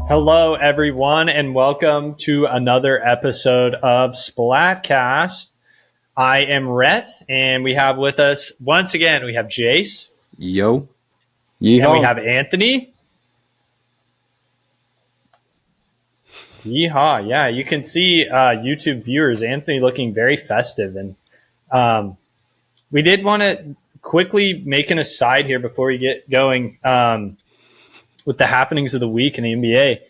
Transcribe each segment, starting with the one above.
Hello, everyone, and welcome to another episode of Splatcast. I am Rhett, and we have with us, once again, we have Jace. Yo. Yeehaw. And we have Anthony. Yeehaw. Yeah, you can see YouTube viewers, Anthony looking very festive. And we did want to quickly make an aside here before we get going with the happenings of the week in the NBA.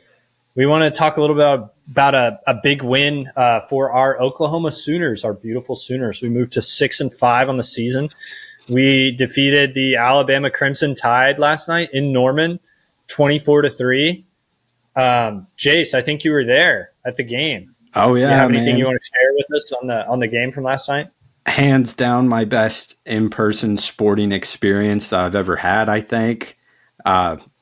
We want to talk a little bit about a big win for our Oklahoma Sooners, our beautiful Sooners. We moved to 6-5 on the season. We defeated the Alabama Crimson Tide last night in Norman, 24-3. Jace, I think you were there at the game. Oh yeah, do you have anything you want to share with us on the game from last night? Hands down, my best in-person sporting experience that I've ever had. I think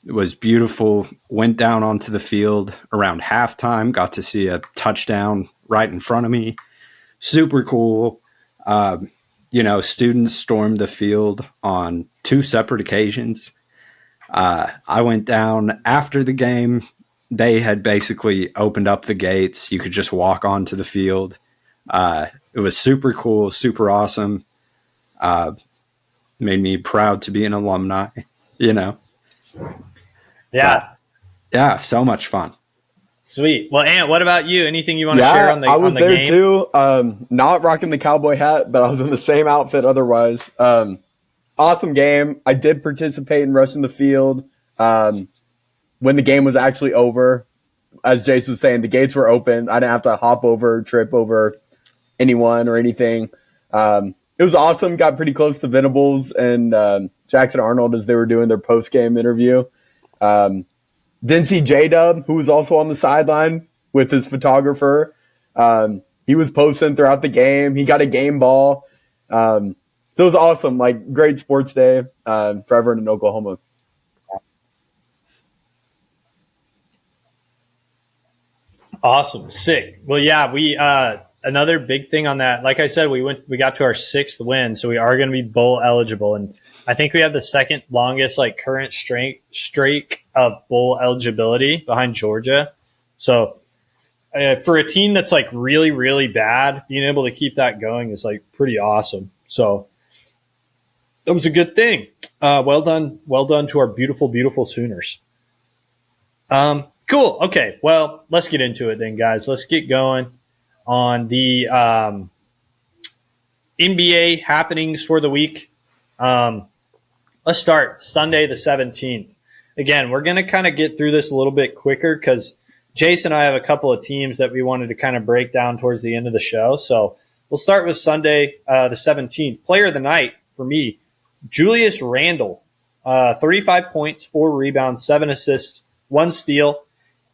it was beautiful. Went down onto the field around halftime. Got to see a touchdown right in front of me. Super cool. Students stormed the field on 2 separate occasions. I went down after the game. They had basically opened up the gates. You could just walk onto the field. It was super cool, super awesome. Made me proud to be an alumni, Yeah. But, yeah, so much fun. Sweet. Well, Ant, what about you? Anything you want to share on the game? I was there too. Not rocking the cowboy hat, but I was in the same outfit otherwise. Awesome game. I did participate in rushing the field when the game was actually over. As Jace was saying, the gates were open. I didn't have to hop over, trip over anyone or anything. It was awesome. Got pretty close to Venables and Jackson Arnold as they were doing their post-game interview. Didn't see J-Dub, who was also on the sideline with his photographer. He was posting throughout the game. He got a game ball. So it was awesome. Like, great sports day for everyone in Oklahoma. Awesome. Sick. Well, yeah, we another big thing on that. Like I said, we got to our 6th win, so we are going to be bowl eligible, and I think we have the second longest current streak of bowl eligibility behind Georgia. So for a team that's really, really bad, being able to keep that going is pretty awesome. So that was a good thing. Well done to our beautiful, beautiful Sooners. Cool. Okay. Well, let's get into it then, guys. Let's get going on the NBA happenings for the week. Let's start Sunday the 17th. Again, we're going to kind of get through this a little bit quicker because Jace and I have a couple of teams that we wanted to kind of break down towards the end of the show. So we'll start with Sunday the 17th. Player of the night for me, Julius Randle. 35 points, 4 rebounds, 7 assists, 1 steal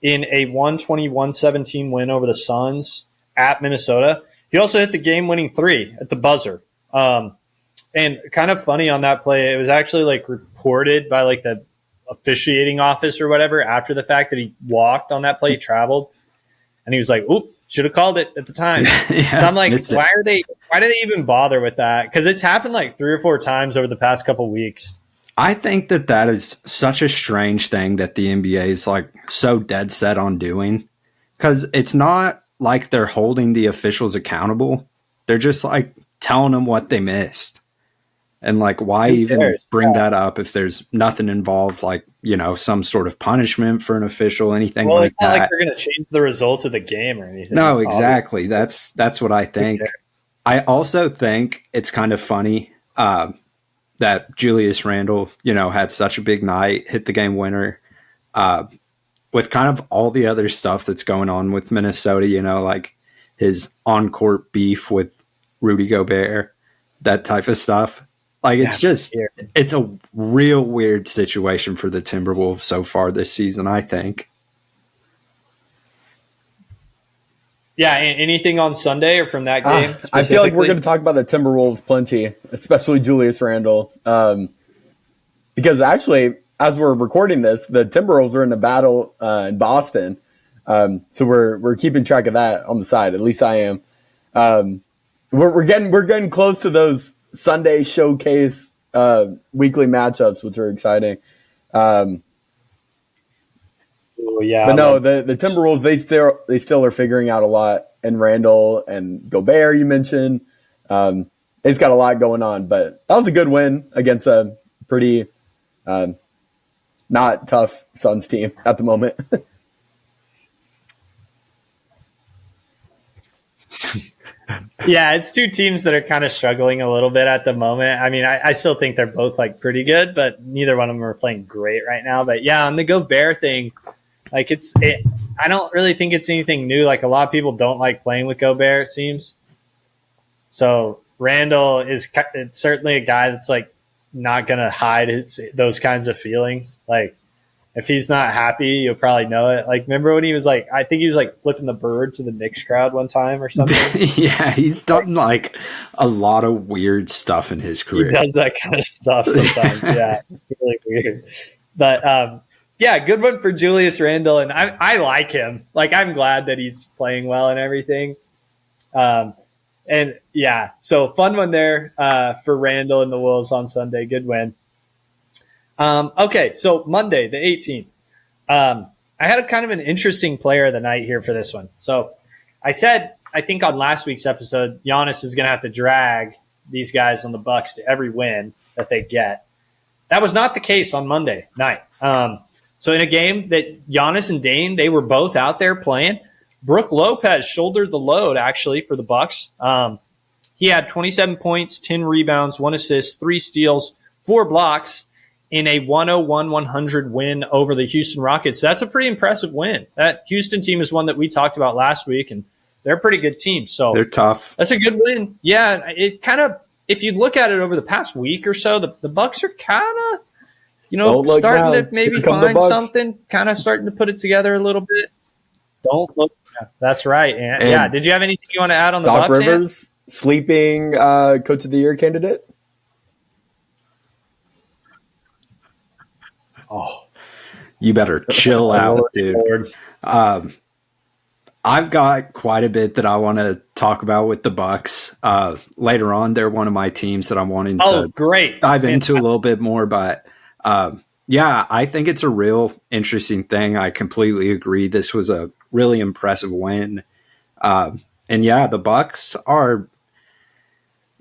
in a 120-117 win over the Suns at Minnesota. He also hit the game-winning 3 at the buzzer. And kind of funny on that play, it was actually reported by the officiating office or whatever after the fact that he walked on that play, he traveled, and he was like, "Oop, should have called it at the time." Yeah, so I'm like, why do they even bother with that? Because it's happened 3 or 4 times over the past couple weeks. I think that is such a strange thing that the NBA is so dead set on doing, because it's not like they're holding the officials accountable. They're just telling them what they missed. And why even bring that up if there's nothing involved, some sort of punishment for an official, anything like that. Well, it's not like they're going to change the results of the game or anything. No, exactly. That's what I think. I also think it's kind of funny that Julius Randle, had such a big night, hit the game winner, with kind of all the other stuff that's going on with Minnesota, his on-court beef with Rudy Gobert, that type of stuff. It's a real weird situation for the Timberwolves so far this season, I think. Yeah, anything on Sunday or from that game? I feel like we're going to talk about the Timberwolves plenty, especially Julius Randle. Because actually, as we're recording this, the Timberwolves are in a battle in Boston. So we're keeping track of that on the side. At least I am. We're getting close to those Sunday showcase weekly matchups, which are exciting. Oh yeah, But no, the Timberwolves they still are figuring out a lot. And Randall and Gobert, you mentioned, it's got a lot going on. But that was a good win against a pretty not tough Suns team at the moment. Yeah, it's two teams that are kind of struggling a little bit at the moment. I mean, I still think they're both like pretty good, but neither one of them are playing great right now. But yeah, on the Gobert thing, like I don't really think it's anything new. Like a lot of people don't like playing with Gobert, it seems. So Randall is it's certainly a guy that's like not gonna hide those kinds of feelings. Like if he's not happy, you'll probably know it. Like, remember when he was like, I think he was like flipping the bird to the Knicks crowd one time or something? Yeah, he's done like a lot of weird stuff in his career. He does that kind of stuff sometimes. Yeah, it's really weird. But yeah, good one for Julius Randle. And I like him. Like, I'm glad that he's playing well and everything. And yeah, so fun one there for Randle and the Wolves on Sunday. Good win. Okay, so Monday, the 18th. I had a kind of an interesting player of the night here for this one. So I said, I think on last week's episode, Giannis is going to have to drag these guys on the Bucks to every win that they get. That was not the case on Monday night. So in a game that Giannis and Dame, they were both out there playing, Brook Lopez shouldered the load actually for the Bucks. He had 27 points, 10 rebounds, 1 assist, 3 steals, 4 blocks in a 101-100 win over the Houston Rockets. That's a pretty impressive win. That Houston team is one that we talked about last week, and they're a pretty good team. So they're tough. That's a good win. Yeah, it kind of, if you look at it over the past week or so, the Bucks are kind of, starting to maybe find something, kind of starting to put it together a little bit. Don't look. That's right. And yeah. Did you have anything you want to add on the Doc Bucks? Rivers, sleeping Coach of the Year candidate? Oh, you better chill out, dude. I've got quite a bit that I want to talk about with the Bucks. Later on, they're one of my teams that I'm wanting to dive into a little bit more. But yeah, I think it's a real interesting thing. I completely agree. This was a really impressive win. And yeah, the Bucks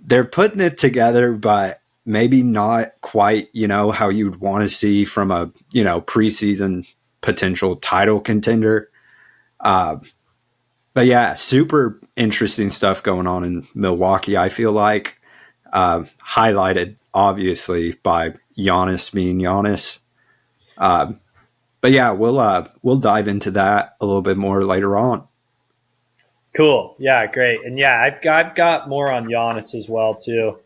they're putting it together, but maybe not quite, how you'd want to see from a, preseason potential title contender. But yeah, super interesting stuff going on in Milwaukee. I feel like highlighted obviously by Giannis being Giannis. But yeah, we'll dive into that a little bit more later on. Cool. Yeah, great. And yeah, I've got more on Giannis as well too.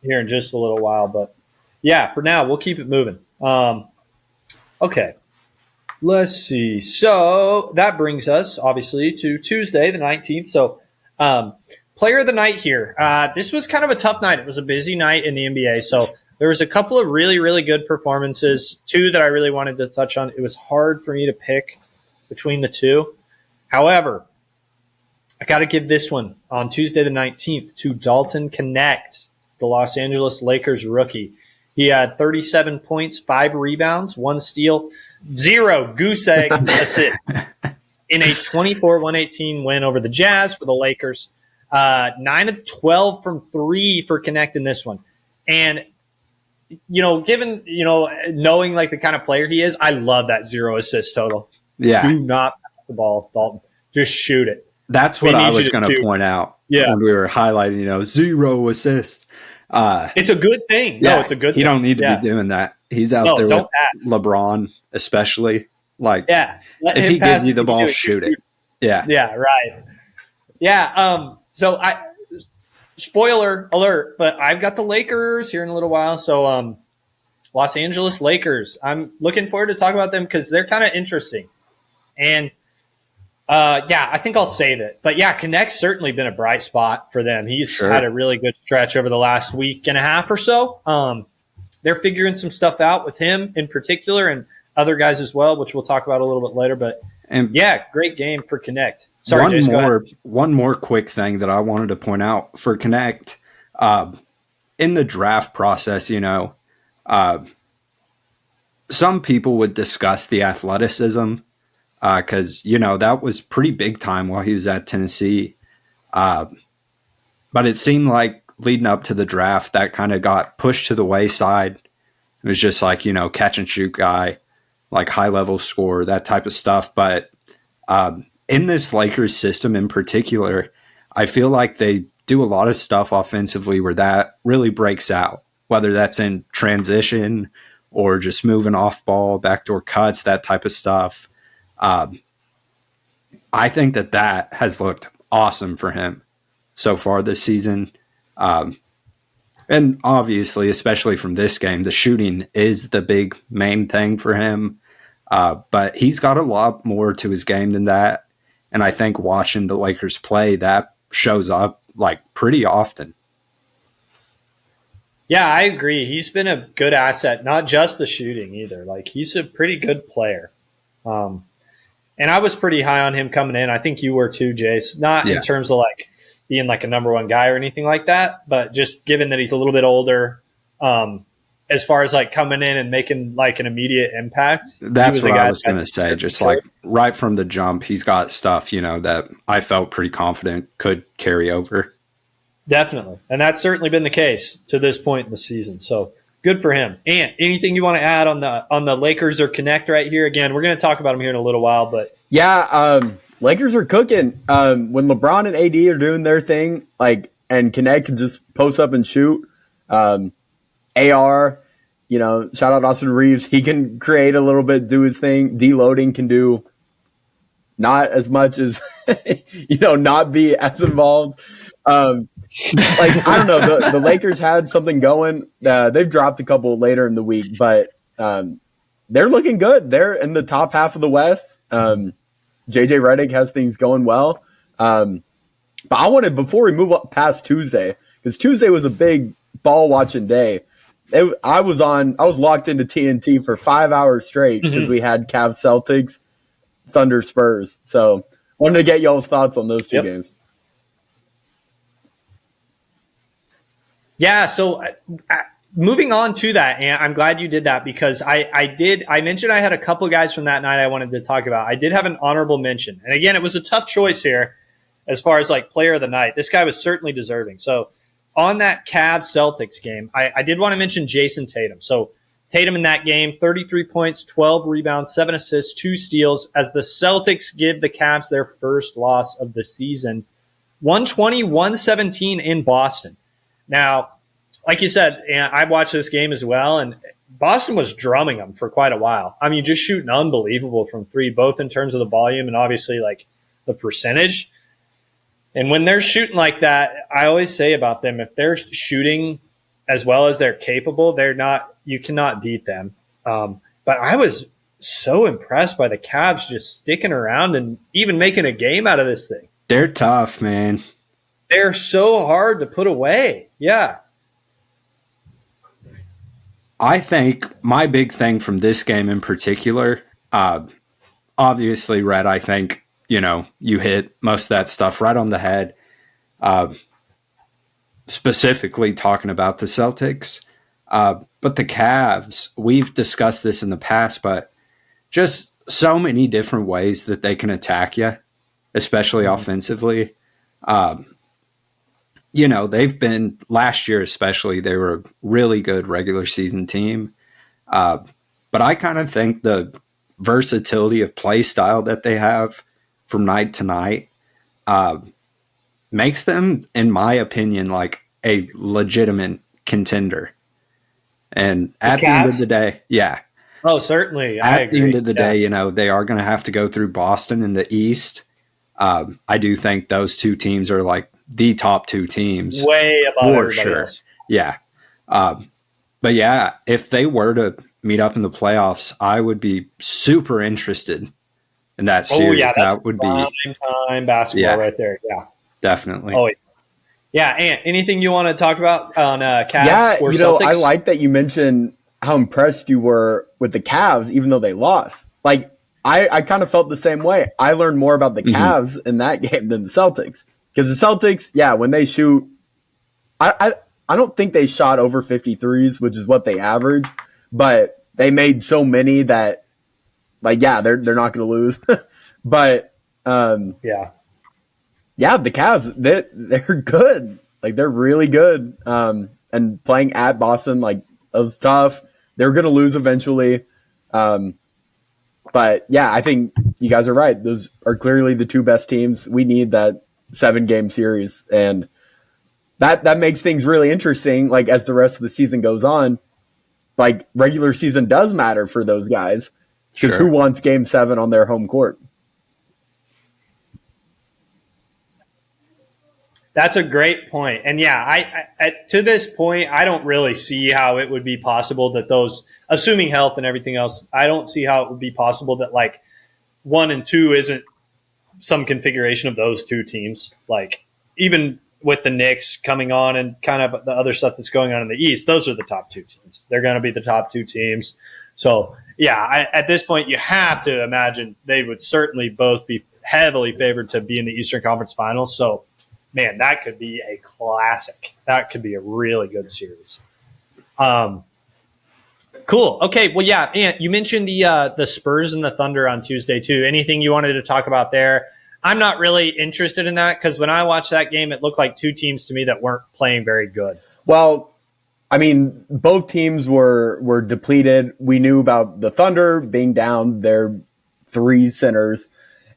Here in just a little while, but yeah, for now we'll keep it moving. Okay, let's see. So that brings us obviously to Tuesday, the 19th. So player of the night here. This was kind of a tough night. It was a busy night in the NBA. So there was a couple of really, really good performances. 2 that I really wanted to touch on. It was hard for me to pick between the 2. However, I got to give this one on Tuesday the 19th to Dalton Knecht, the Los Angeles Lakers rookie. He had 37 points, 5 rebounds, 1 steal, 0 goose egg assist in a 24-118 win over the Jazz for the Lakers. 9 of 12 from 3 for Knecht in this one. And, given, knowing like the kind of player he is, I love that 0 assist total. Yeah. Do not pass the ball, Dalton. Just shoot it. That's what I was going to point out when we were highlighting, 0 assists. It's a good thing. No, it's a good thing. You don't need to be doing that. He's out there with LeBron, especially. Like, if he gives you the ball, shoot it. Yeah. Yeah, right. Yeah. So spoiler alert, but I've got the Lakers here in a little while. So Los Angeles Lakers. I'm looking forward to talk about them because they're kind of interesting. And I think I'll save it. But yeah, Knecht's certainly been a bright spot for them. He's had a really good stretch over the last week and a half or so. They're figuring some stuff out with him in particular and other guys as well, which we'll talk about a little bit later. But great game for Knecht. Sorry, Jace, one more quick thing that I wanted to point out for Knecht. In the draft process, some people would discuss the athleticism because, that was pretty big time while he was at Tennessee. But it seemed like leading up to the draft, that kind of got pushed to the wayside. It was just like, catch and shoot guy, like high level scorer, that type of stuff. But in this Lakers system in particular, I feel like they do a lot of stuff offensively where that really breaks out, whether that's in transition or just moving off ball, backdoor cuts, that type of stuff. I think that has looked awesome for him so far this season. And obviously, especially from this game, the shooting is the big main thing for him. But he's got a lot more to his game than that. And I think watching the Lakers play, that shows up like pretty often. Yeah, I agree. He's been a good asset, not just the shooting either. Like, he's a pretty good player. And I was pretty high on him coming in. I think you were too, Jace. Not in terms of like being like a number one guy or anything like that, but just given that he's a little bit older, as far as like coming in and making like an immediate impact. That's what I was going to say. Just like right from the jump, he's got stuff, that I felt pretty confident could carry over. Definitely. And that's certainly been the case to this point in the season. So good for him. And anything you want to add on the Lakers or Connect right here? Again, we're going to talk about them here in a little while, but Lakers are cooking. When LeBron and AD are doing their thing, like, and Connect can just post up and shoot. AR, shout out Austin Reeves. He can create a little bit, do his thing. Deloading can do not as much as, not be as involved. I don't know. The Lakers had something going. They've dropped a couple later in the week, but they're looking good. They're in the top half of the West. JJ Redick has things going well. But I wanted, before we move up past Tuesday, because Tuesday was a big ball watching day. I was locked into TNT for 5 hours straight because we had Cavs Celtics, Thunder Spurs. So wanted to get y'all's thoughts on those two games. Yeah, so moving on to that, and I'm glad you did that because I mentioned I had a couple of guys from that night I wanted to talk about. I did have an honorable mention. And again, it was a tough choice here as far as like player of the night. This guy was certainly deserving. So on that Cavs Celtics game, I did want to mention Jason Tatum. So Tatum in that game, 33 points, 12 rebounds, 7 assists, 2 steals as the Celtics give the Cavs their first loss of the season, 120-117 in Boston. Now, like you said, I watched this game as well, and Boston was drumming them for quite a while. I mean, just shooting unbelievable from three, both in terms of the volume and obviously like the percentage. And when they're shooting like that, I always say about them, if they're shooting as well as they're capable, you cannot beat them. But I was so impressed by the Cavs just sticking around and even making a game out of this thing. They're tough, man. They're so hard to put away. Yeah. I think my big thing from this game in particular, obviously, Rhett, I think, you hit most of that stuff right on the head. Specifically talking about the Celtics. But the Cavs, we've discussed this in the past, but just so many different ways that they can attack you, especially offensively. They've been, last year especially, they were a really good regular season team. But I kind of think the versatility of play style that they have from night to night makes them, in my opinion, like a legitimate contender. And at the end of the day, yeah. Oh, certainly. At the end of the day, they are going to have to go through Boston in the East. I do think those two teams are like the top two teams. Way above everybody else. Yeah. But yeah, if they were to meet up in the playoffs, I would be super interested in that series. Yeah, that would be time basketball right there. Yeah. Definitely. Oh, yeah. And anything you want to talk about on Cavs or Celtics? I like that you mentioned how impressed you were with the Cavs, even though they lost. Like, I kind of felt the same way. I learned more about the Cavs in that game than the Celtics. Because the Celtics, when they shoot, I don't think they shot over 53s, which is what they average, but they made so many that, like, yeah, they're not going to lose. But Yeah. The Cavs, they're good. Like, they're really good. And playing at Boston, like, it was tough. They're going to lose eventually. But yeah, I think you guys are right. Those are clearly the two best teams. We need that 7-game series, and that makes things really interesting. Like, as the rest of the season goes on, like, regular season does matter for those guys, because who wants Game 7 on their home court? That's a great point. And yeah, I to this point, I don't really see how it would be possible that those, assuming health and everything else, I don't see how it would be possible that like 1 and 2 isn't some configuration of those two teams. Like, even with the Knicks coming on and kind of the other stuff that's going on in the East, those are the top 2 teams. They're going to be the top 2 teams. So yeah, at this point, you have to imagine they would certainly both be heavily favored to be in the Eastern Conference Finals. So, man, that could be a classic. That could be a really good series. Cool. Okay. Well, yeah, Ant, you mentioned the Spurs and the Thunder on Tuesday too. Anything you wanted to talk about there? I'm not really interested in that because when I watched that game, it looked like two teams to me that weren't playing very good. Well, I mean, both teams were depleted. We knew about the Thunder being down their 3 centers,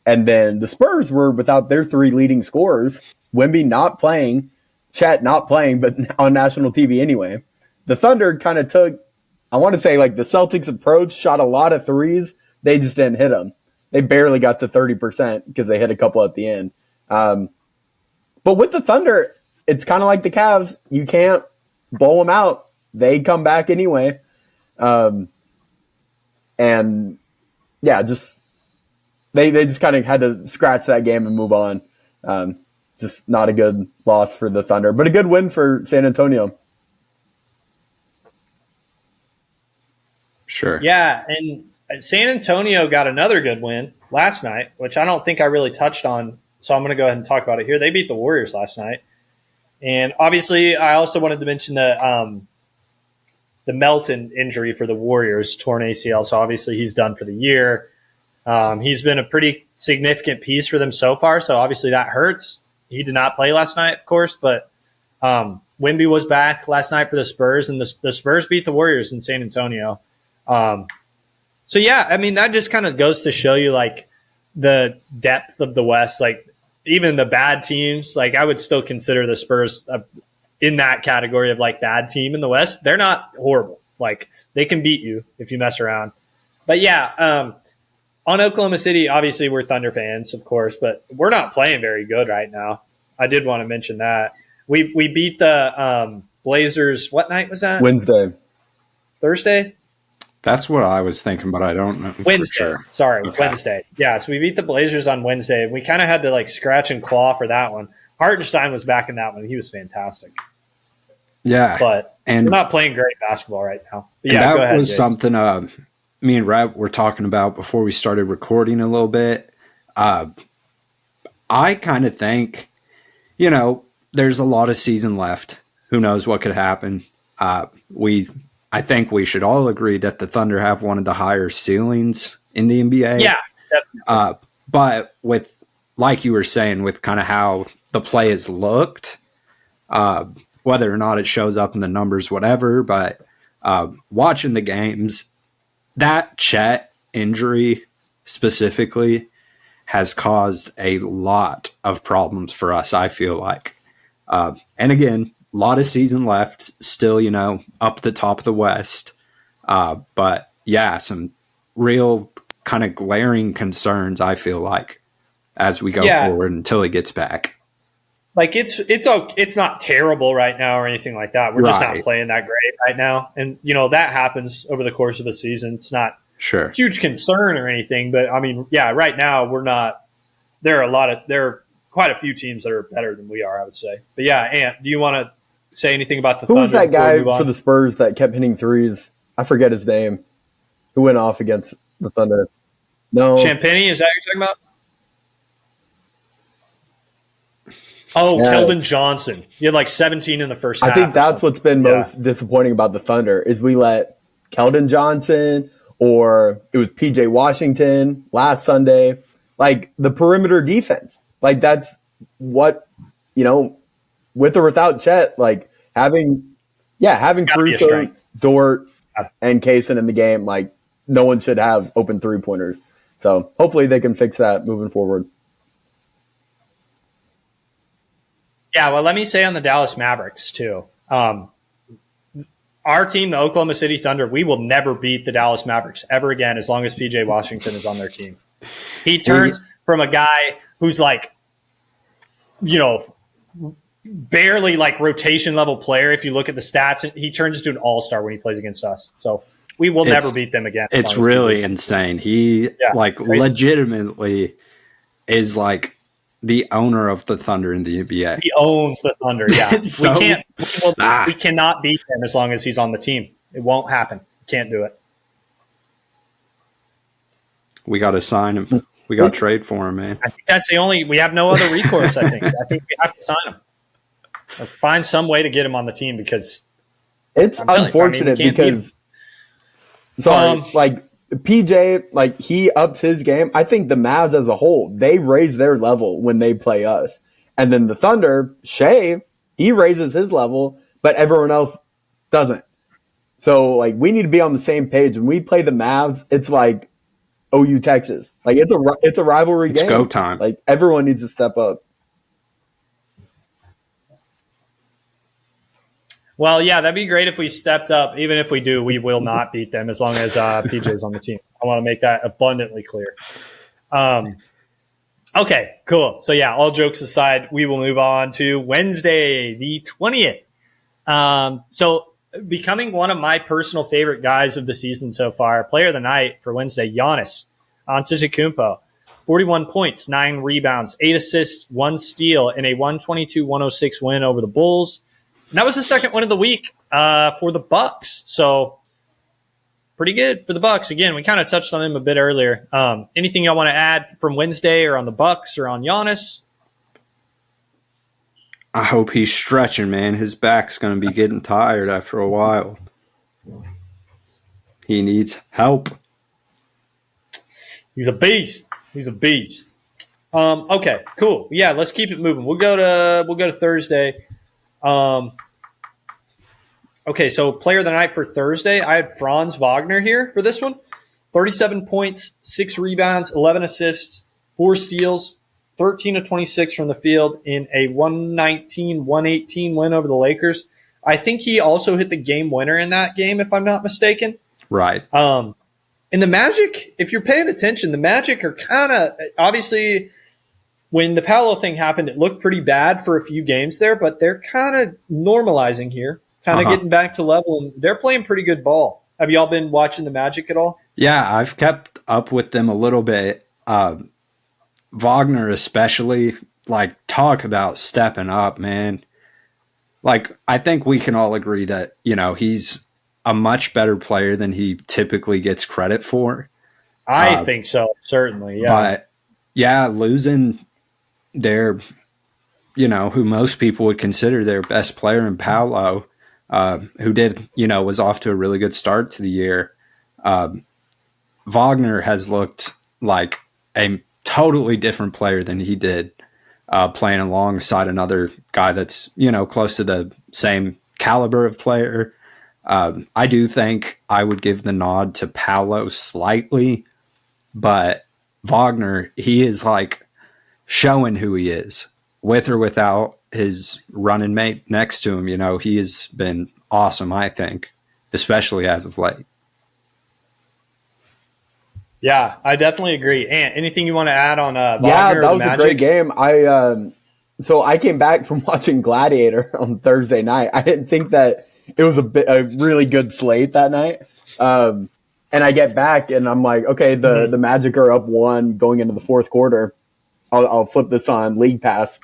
and then the Spurs were without their 3 leading scorers. Wemby not playing, Chet not playing, but on national TV anyway. The Thunder kind of took, I want to say, like, the Celtics approach, shot a lot of threes. They just didn't hit them. They barely got to 30% because they hit a couple at the end. But with the Thunder, it's kind of like the Cavs. You can't blow them out. They come back anyway. And yeah, just they just kind of had to scratch that game and move on. Just not a good loss for the Thunder, but a good win for San Antonio. Sure. Yeah, and San Antonio got another good win last night, which I don't think I really touched on, so I'm going to go ahead and talk about it here. They beat the Warriors last night. And obviously, I also wanted to mention the Melton injury for the Warriors, torn ACL, so obviously he's done for the year. He's been a pretty significant piece for them so far, so obviously that hurts. He did not play last night, of course, but Wemby was back last night for the Spurs, and the Spurs beat the Warriors in San Antonio. So, yeah, I mean, that just kind of goes to show you, like, the depth of the West. Like, even the bad teams, like, I would still consider the Spurs in that category of, like, bad team in the West. They're not horrible. Like, they can beat you if you mess around. But, yeah, on Oklahoma City, obviously we're Thunder fans, of course, but we're not playing very good right now. I did want to mention that. We beat the Blazers. What night was that? Wednesday. Thursday? That's what I was thinking, but I don't know Wednesday. for sure. Sorry, Okay. Wednesday. Yeah, so we beat the Blazers on Wednesday. We kind of had to, like, scratch and claw for that one. Hartenstein was back in that one. He was fantastic. Yeah. But and we're not playing great basketball right now. But and yeah, that go ahead, was Jace. something me and Rhett were talking about before we started recording a little bit. I kind of think, there's a lot of season left. Who knows what could happen? I think we should all agree that the Thunder have one of the higher ceilings in the NBA. Yeah, definitely. But with, like you were saying, with kind of how the play has looked, whether or not it shows up in the numbers, whatever, but watching the games, that Chet injury specifically has caused a lot of problems for us, I feel like. And again, a lot of season left, still, up the top of the West. But yeah, some real kind of glaring concerns, I feel like, as we go forward until he gets back. Like, it's not terrible right now or anything like that. We're just not playing that great right now. And, that happens over the course of a season. It's not Sure. a huge concern or anything. But, I mean, yeah, right now we're not – there are quite a few teams that are better than we are, I would say. But, yeah, Ant, do you want to say anything about the Who Thunder? was that guy for the Spurs that kept hitting threes? I forget his name. Who went off against the Thunder? No. Champagny, is that what you're talking about? Oh, Yeah. Keldon Johnson. He had like 17 in the first half. I think that's what's been most disappointing about the Thunder is we let Keldon Johnson or it was PJ Washington last Sunday. Like the perimeter defense, like that's what, with or without Chet, like having Caruso, Dort, and Kaysen in the game, like no one should have open 3-pointers. So hopefully they can fix that moving forward. Yeah, well, let me say on the Dallas Mavericks too. Our team, the Oklahoma City Thunder, we will never beat the Dallas Mavericks ever again as long as PJ Washington is on their team. He turns from a guy who's like, barely like rotation level player. If you look at the stats, he turns into an all-star when he plays against us. So we will never beat them again. It's really insane. He legitimately is like the owner of the Thunder in the NBA. He owns the Thunder. Yeah, we cannot beat him as long as he's on the team. It won't happen. Can't do it. We got to sign him. We got to trade for him, man. I think that's the only. We have no other recourse. I think we have to sign him. Or find some way to get him on the team because it's unfortunate because like PJ, like he ups his game. I think the Mavs as a whole, they raise their level when they play us. And then the Thunder, Shea, he raises his level, but everyone else doesn't. So like we need to be on the same page. When we play the Mavs, it's like OU Texas. Like it's a rivalry game. It's go time. Like everyone needs to step up. Well, yeah, that'd be great if we stepped up. Even if we do, we will not beat them as long as PJ's on the team. I want to make that abundantly clear. Okay, cool. So, yeah, all jokes aside, we will move on to Wednesday, the 20th. So, becoming one of my personal favorite guys of the season so far, player of the night for Wednesday, Giannis Antetokounmpo. 41 points, 9 rebounds, 8 assists, 1 steal in a 122-106 win over the Bulls. And that was the second win of the week for the Bucks. So pretty good for the Bucks. Again, we kind of touched on them a bit earlier. Anything y'all want to add from Wednesday or on the Bucks or on Giannis? I hope he's stretching, man. His back's going to be getting tired after a while. He needs help. He's a beast. Okay, cool. Yeah, let's keep it moving. We'll go to Thursday. Okay, so player of the night for Thursday, I had Franz Wagner here for this one. 37 points, 6 rebounds, 11 assists, 4 steals, 13 of 26 from the field in a 119-118 win over the Lakers. I think he also hit the game winner in that game, if I'm not mistaken. Right. And the Magic, if you're paying attention, the Magic are kind of – obviously – when the Paolo thing happened, it looked pretty bad for a few games there, but they're kind of normalizing here, kind of getting back to level, and they're playing pretty good ball. Have y'all been watching the Magic at all? Yeah, I've kept up with them a little bit. Wagner especially, like, talk about stepping up, man. Like, I think we can all agree that, he's a much better player than he typically gets credit for. I think so, certainly, yeah. But, yeah, losing their, who most people would consider their best player in Paolo, who was off to a really good start to the year. Wagner has looked like a totally different player than he did playing alongside another guy that's, close to the same caliber of player. I do think I would give the nod to Paolo slightly, but Wagner, he is like showing who he is with or without his running mate next to him. He has been awesome, I think, especially as of late. Yeah, I definitely agree. Ant, anything you want to add on Wagner? Yeah, that was a great game. I came back from watching Gladiator on Thursday night. I didn't think that it was a really good slate that night. And I get back and I'm like, okay, the Magic are up 1 going into the fourth quarter. I'll flip this on League Pass.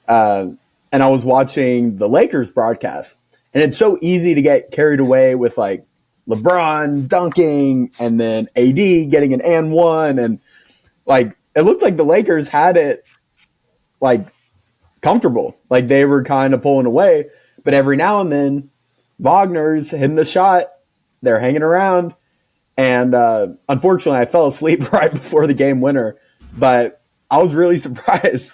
And I was watching the Lakers broadcast. And it's so easy to get carried away with like LeBron dunking and then AD getting an and one. And like, it looked like the Lakers had it like comfortable. Like they were kind of pulling away. But every now and then, Wagner's hitting the shot They're hanging around. And unfortunately, I fell asleep right before the game winner. But I was really surprised.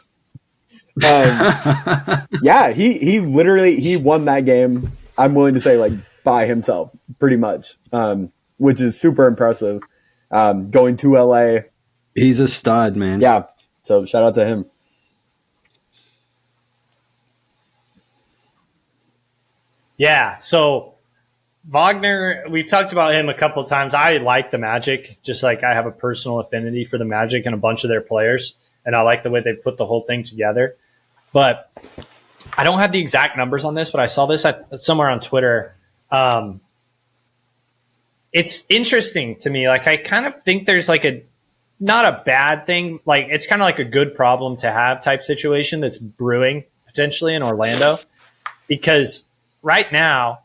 Yeah, he literally won that game. I'm willing to say like by himself, pretty much, which is super impressive. Going to LA, he's a stud, man. Yeah, so shout out to him. Yeah, so Wagner, we've talked about him a couple of times. I like the Magic, just like I have a personal affinity for the Magic and a bunch of their players, and I like the way they put the whole thing together. But I don't have the exact numbers on this, but I saw this somewhere on Twitter. It's interesting to me. Like, I kind of think there's like not a bad thing. Like, it's kind of like a good problem to have type situation that's brewing potentially in Orlando, because right now,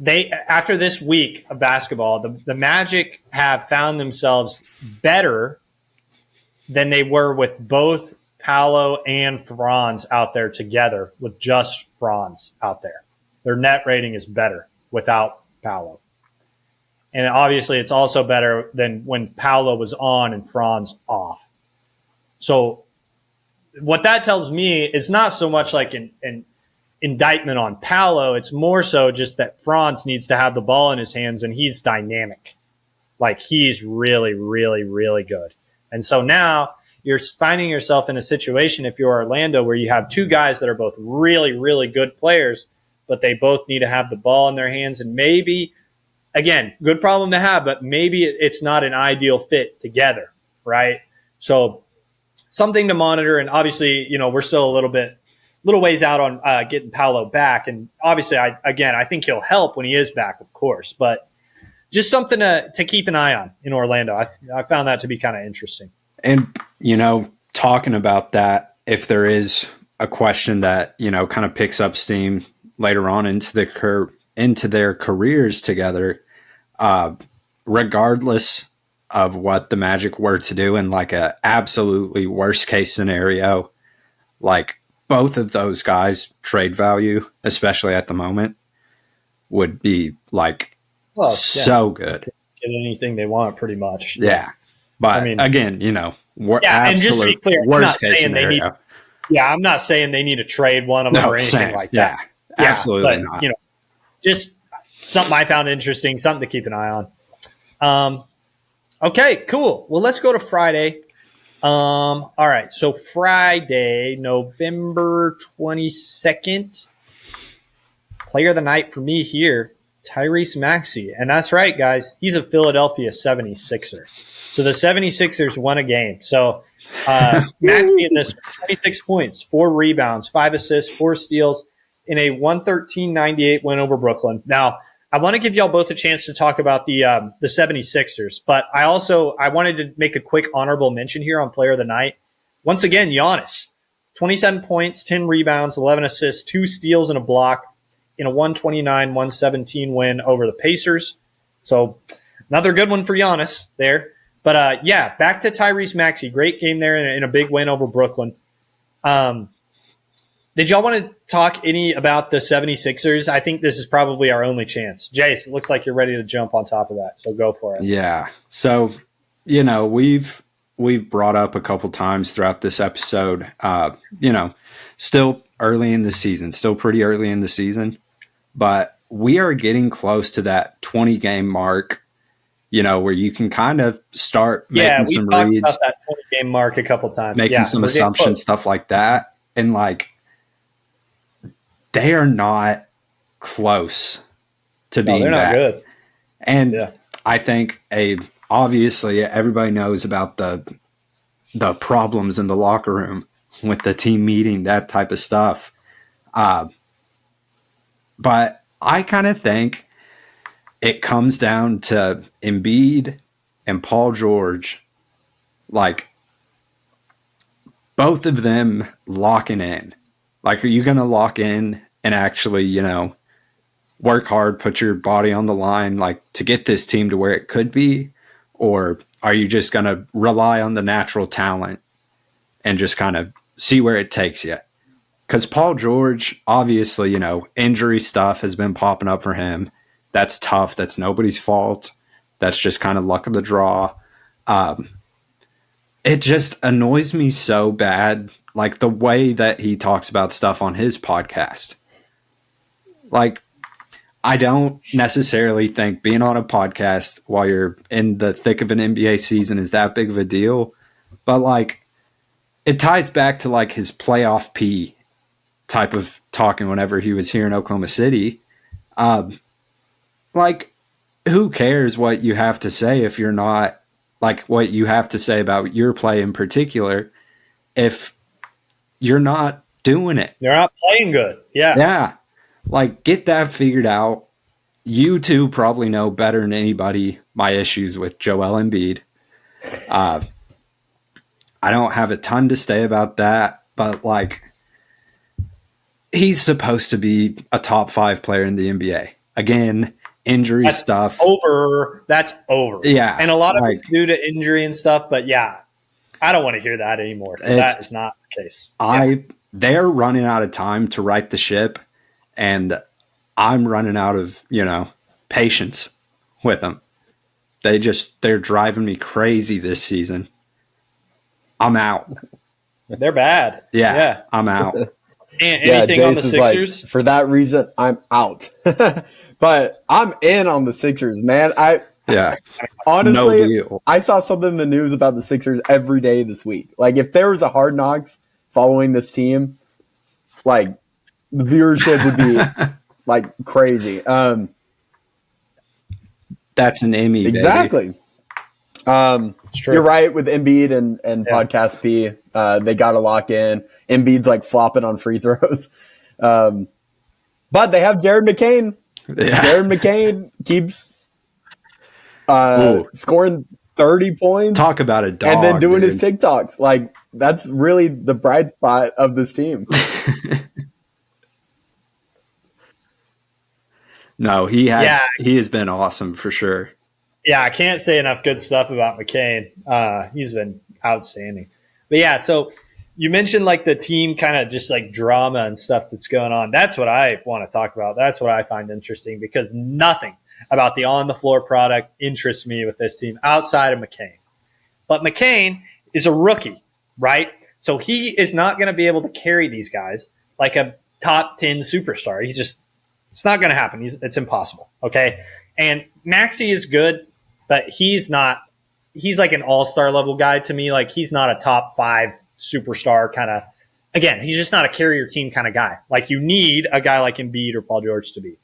they, after this week of basketball, the Magic have found themselves better than they were with both Paolo and Franz out there together, with just Franz out there. Their net rating is better without Paolo. And obviously it's also better than when Paolo was on and Franz off. So what that tells me is not so much like an indictment on Paolo. It's more so just that Franz needs to have the ball in his hands, and he's dynamic. Like, he's really, really, really good. And so now you're finding yourself in a situation, if you're Orlando, where you have two guys that are both really, really good players, but they both need to have the ball in their hands. And maybe, again, good problem to have, but maybe it's not an ideal fit together, right? So something to monitor. And obviously, we're still a little ways out on getting Paolo back. And obviously, I think he'll help when he is back, of course. But just something to keep an eye on in Orlando. I found that to be kind of interesting. And, talking about that, if there is a question that, kind of picks up steam later on into their careers together, regardless of what the Magic were to do in like a absolutely worst case scenario, like both of those guys' trade value, especially at the moment, would be like so good. Get anything they want, pretty much. Yeah. But again, and just to be clear, worst case scenario. I'm not saying they need to trade one of them or anything like that. Yeah, absolutely not. Just something I found interesting, something to keep an eye on. Okay, cool. Well, let's go to Friday. All right, so Friday, November 22nd, player of the night for me here, Tyrese Maxey. And that's right, guys. He's a Philadelphia 76er. So the 76ers won a game. So Maxey in this 26 points, 4 rebounds, 5 assists, 4 steals in a 113-98 win over Brooklyn. Now, I want to give y'all both a chance to talk about the 76ers, but I wanted to make a quick honorable mention here on player of the night. Once again, Giannis, 27 points, 10 rebounds, 11 assists, 2 steals and a block in a 129-117 win over the Pacers. So another good one for Giannis there. But, back to Tyrese Maxey. Great game there in a big win over Brooklyn. Did y'all want to talk any about the 76ers? I think this is probably our only chance. Jace, it looks like you're ready to jump on top of that, so go for it. Yeah. So, we've brought up a couple times throughout this episode, still early in the season, still pretty early in the season, but we are getting close to that 20-game mark, where you can kind of start making some reads. Yeah, we talked about that 20-game mark a couple times. Making some assumptions, stuff like that. And, they are not close to being back. They're not good. And I think obviously everybody knows about the problems in the locker room with the team meeting, that type of stuff. But I kind of think it comes down to Embiid and Paul George, both of them locking in. Are you going to lock in and actually, work hard, put your body on the line, to get this team to where it could be? Or are you just going to rely on the natural talent and just kind of see where it takes you? Because Paul George, obviously, injury stuff has been popping up for him. That's tough. That's nobody's fault. That's just kind of luck of the draw. It just annoys me so bad, like the way that he talks about stuff on his podcast. Like, I don't necessarily think being on a podcast while you're in the thick of an NBA season is that big of a deal. But, like, it ties back to, like, his playoff P type of talking whenever he was here in Oklahoma City. Like, who cares what you have to say if you're not, like, what you have to say about your play in particular, if you're not doing it. They're not playing good. Yeah. Yeah. Like, get that figured out. You two probably know better than anybody my issues with Joel Embiid. I don't have a ton to say about that, but, like, he's supposed to be a top 5 player in the NBA. Again, injury stuff. That's over. Yeah. And a lot of it's due to injury and stuff, but yeah, I don't want to hear that anymore. That is not the case. They're running out of time to right the ship, and I'm running out of, patience with them. They're driving me crazy this season. I'm out. They're bad. Yeah. I'm out. Anything on the Sixers? Like, for that reason, I'm out. But I'm in on the Sixers, man. Honestly, no, I saw something in the news about the Sixers every day this week. Like, if there was a Hard Knocks following this team, like, the viewership would be like crazy. That's an Emmy, exactly. You're right with Embiid and Podcast P. They got to lock in. Embiid's like flopping on free throws. But they have Jared McCain. Yeah. Jared McCain keeps scoring 30 points. Talk about a dog. And then doing his TikToks. Like, that's really the bright spot of this team. No, he has been awesome for sure. Yeah, I can't say enough good stuff about McCain. He's been outstanding. But yeah, so you mentioned like the team kind of just like drama and stuff that's going on. That's what I want to talk about. That's what I find interesting, because nothing about the on-the-floor product interests me with this team outside of McCain. But McCain is a rookie, right? So he is not going to be able to carry these guys like a top 10 superstar. It's not going to happen. It's impossible, okay? And Maxey is good, but he's not – he's like an all-star level guy to me. Like, he's not a top 5 superstar kind of – again, he's just not a carrier team kind of guy. Like, you need a guy like Embiid or Paul George to be.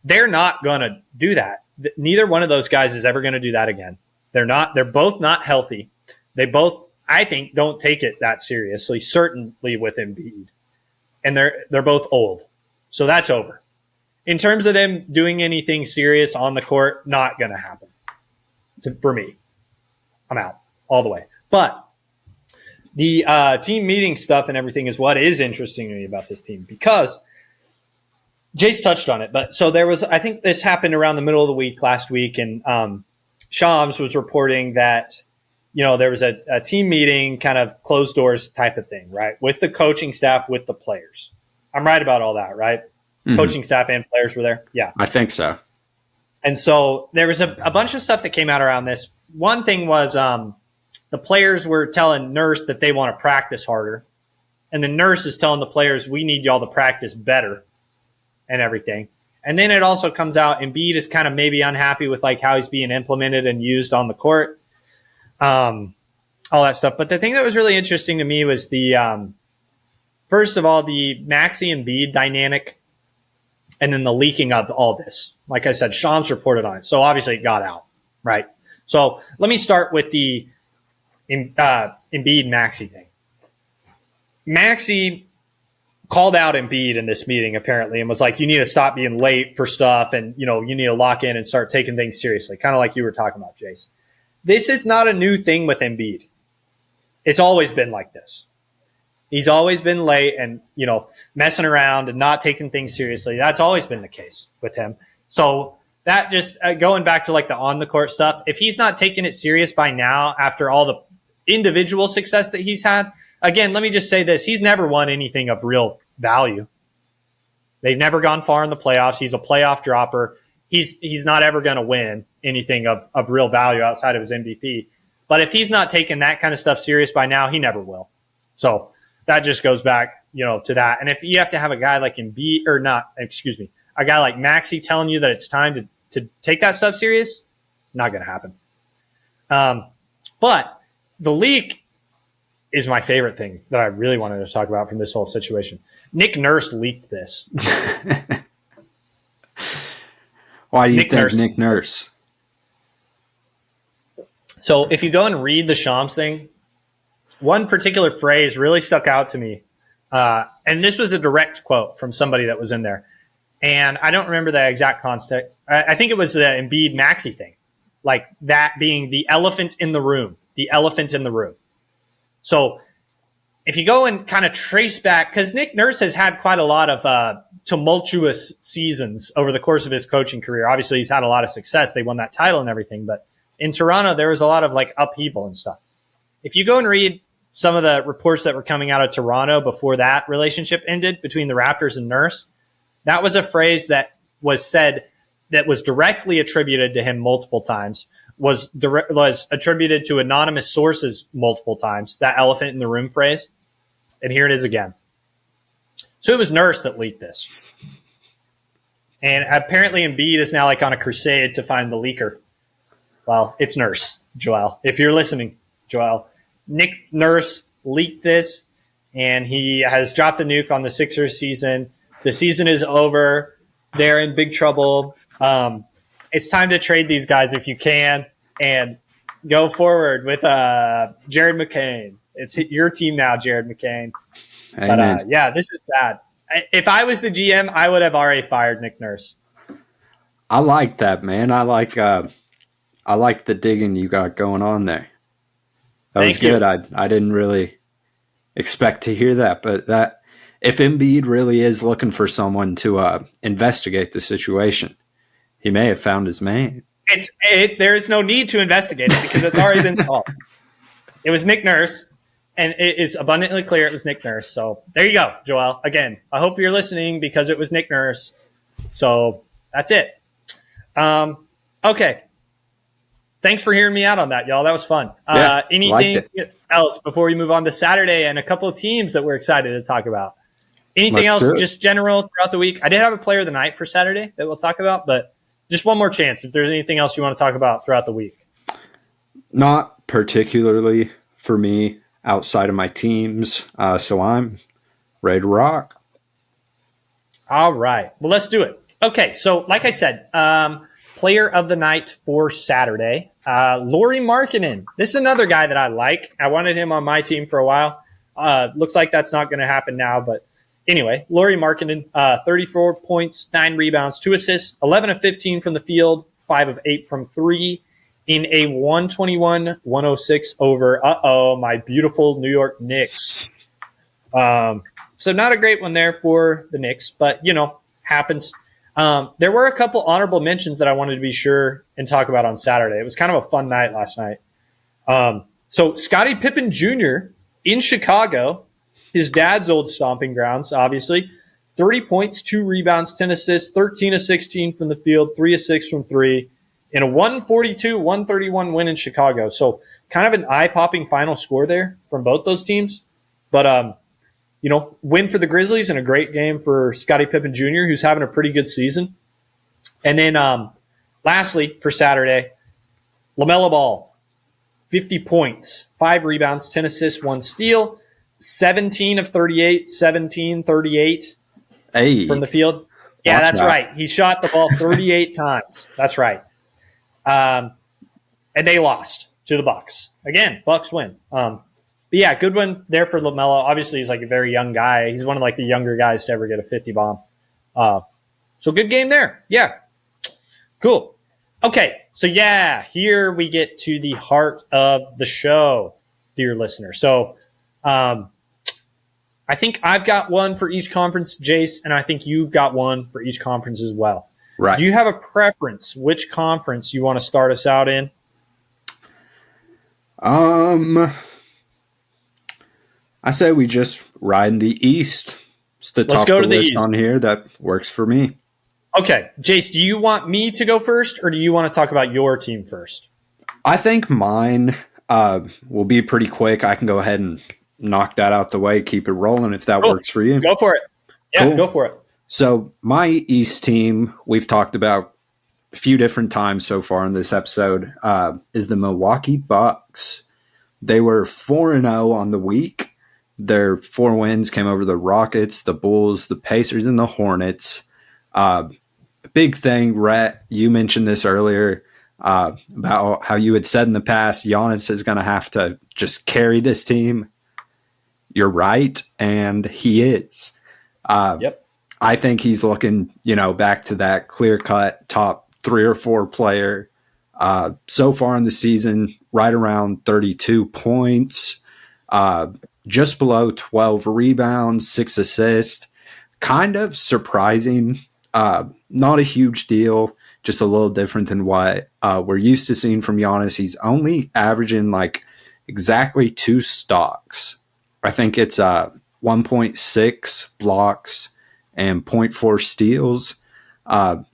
They're not going to do that. Neither one of those guys is ever going to do that again. They're both not healthy. They both, I think, don't take it that seriously, certainly with Embiid. And they're both old. So that's over. In terms of them doing anything serious on the court, not going to happen. For me, I'm out all the way. But the team meeting stuff and everything is what is interesting to me about this team, because Jace touched on it. But so there was, I think this happened around the middle of the week last week, and Shams was reporting that, there was a team meeting, kind of closed doors type of thing, right? With the coaching staff, with the players. I'm right about all that, right? Mm-hmm. Coaching staff and players were there? Yeah. I think so. And so there was a bunch of stuff that came out around this. One thing was the players were telling Nurse that they want to practice harder. And the Nurse is telling the players, we need y'all to practice better and everything. And then it also comes out Embiid is kind of maybe unhappy with like how he's being implemented and used on the court. All that stuff. But the thing that was really interesting to me was the first of all, the Maxey Embiid dynamic, and then the leaking of all this. Like I said, Shams reported on it. So obviously it got out, right? So let me start with the Embiid Maxey thing. Maxey called out Embiid in this meeting apparently and was like, you need to stop being late for stuff, and you need to lock in and start taking things seriously, kind of like you were talking about, Jace. This is not a new thing with Embiid. It's always been like this. He's always been late and, messing around and not taking things seriously. That's always been the case with him. So that just going back to like the on the court stuff, if he's not taking it serious by now after all the individual success that he's had, again, let me just say this. He's never won anything of real value. They've never gone far in the playoffs. He's a playoff dropper. He's not ever going to win anything of real value outside of his MVP. But if he's not taking that kind of stuff serious by now, he never will. So that just goes back, to that. And if you have to have a guy like Embiid, a guy like Maxey telling you that it's time to take that stuff serious, not going to happen. But the leak is my favorite thing that I really wanted to talk about from this whole situation. Nick Nurse leaked this. Why do you think Nick Nurse? So if you go and read the Shams thing, one particular phrase really stuck out to me. And this was a direct quote from somebody that was in there. And I don't remember the exact context. I think it was the Embiid Maxey thing. Like that being the elephant in the room. The elephant in the room. So if you go and kind of trace back, because Nick Nurse has had quite a lot of tumultuous seasons over the course of his coaching career. Obviously, he's had a lot of success. They won that title and everything. But in Toronto, there was a lot of like upheaval and stuff. If you go and read some of the reports that were coming out of Toronto before that relationship ended between the Raptors and Nurse, that was a phrase that was said that was directly attributed to him multiple times, was attributed to anonymous sources multiple times, that elephant in the room phrase. And here it is again. So it was Nurse that leaked this. And apparently Embiid is now like on a crusade to find the leaker. Well, it's Nurse, Joel. If you're listening, Joel, Nick Nurse leaked this, and he has dropped the nuke on the Sixers season. The season is over. They're in big trouble. It's time to trade these guys if you can and go forward with Jared McCain. It's your team now, Jared McCain. Amen. But yeah, this is bad. If I was the GM, I would have already fired Nick Nurse. I like that, man. I like the digging you got going on there. That was good. I didn't really expect to hear that, but that if Embiid really is looking for someone to investigate the situation, he may have found his man. There's no need to investigate it because it's already been solved. It was Nick Nurse, and it is abundantly clear it was Nick Nurse. So there you go, Joel. Again, I hope you're listening because it was Nick Nurse. So that's it. Okay. Thanks for hearing me out on that, y'all. That was fun. Yeah, anything else before we move on to Saturday and a couple of teams that we're excited to talk about? Anything else just general throughout the week? I did have a player of the night for Saturday that we'll talk about, but just one more chance if there's anything else you want to talk about throughout the week. Not particularly for me outside of my teams, so I'm ready to rock. All right. Well, let's do it. Okay, so like I said, player of the night for Saturday, Lauri Markkanen. This is another guy that I like. I wanted him on my team for a while. Looks like that's not going to happen now, but anyway, Lauri Markkanen, 34 points, 9 rebounds, 2 assists, 11 of 15 from the field, 5 of 8 from 3 in a 121-106 over, my beautiful New York Knicks. So not a great one there for the Knicks, but, happens. There were a couple honorable mentions that I wanted to be sure and talk about on Saturday. It was kind of a fun night last night. So Scottie Pippen Jr. in Chicago, his dad's old stomping grounds, obviously, 30 points, 2 rebounds, 10 assists, 13 of 16 from the field, 3 of 6 from 3 in a 142-131 win in Chicago. So kind of an eye-popping final score there from both those teams. But, win for the Grizzlies and a great game for Scottie Pippen Jr., who's having a pretty good season. And then lastly, for Saturday, LaMelo Ball, 50 points, 5 rebounds, 10 assists, 1 steal, 17 of 38, 38 from the field. Yeah, that's right. He shot the ball 38 times. That's right. And they lost to the Bucks. Again, Bucks win. But yeah, good one there for LaMelo. Obviously, he's like a very young guy. He's one of like the younger guys to ever get a 50 bomb. So good game there. Yeah. Cool. Okay. So yeah, here we get to the heart of the show, dear listener. So I think I've got one for each conference, Jace, and I think you've got one for each conference as well. Right. Do you have a preference which conference you want to start us out in? I say we just ride in the East, It's the Let's top go of to the the list East. on here. That works for me. Okay, Jace, do you want me to go first, or do you want to talk about your team first? I think mine will be pretty quick. I can go ahead and knock that out the way, keep it rolling if that Cool. works for you. Go for it. Yeah, Cool. Go for it. So my East team, we've talked about a few different times so far in this episode, is the Milwaukee Bucks. They were 4-0 on the week. Their 4 wins came over the Rockets, the Bulls, the Pacers, and the Hornets. Big thing, Rhett, you mentioned this earlier about how you had said in the past Giannis is going to have to just carry this team. You're right, and he is. Yep. I think he's looking, back to that clear-cut top 3 or 4 player. So far in the season, right around 32 points, just below 12 rebounds, 6 assists. Kind of surprising. Not a huge deal, just a little different than what we're used to seeing from Giannis. He's only averaging exactly 2 stocks. I think it's 1.6 blocks and 0.4 steals.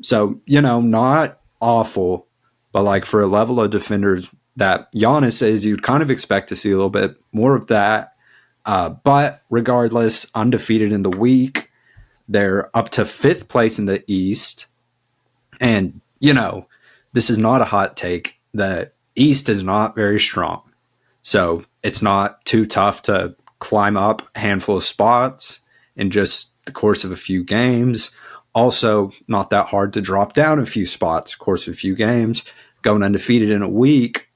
So, not awful, but for a level of defenders that Giannis is, you'd kind of expect to see a little bit more of that. But regardless, undefeated in the week. They're up to 5th place in the East. And, this is not a hot take. The East is not very strong. So it's not too tough to climb up a handful of spots in just the course of a few games. Also, not that hard to drop down a few spots, course of a few games. Going undefeated in a week,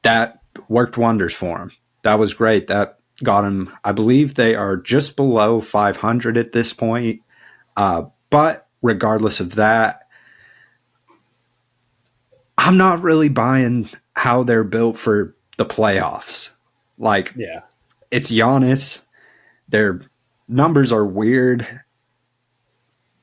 that worked wonders for him. That was great. That got him, I believe they are just below 500 at this point. But regardless of that, I'm not really buying how they're built for the playoffs. It's Giannis. Their numbers are weird.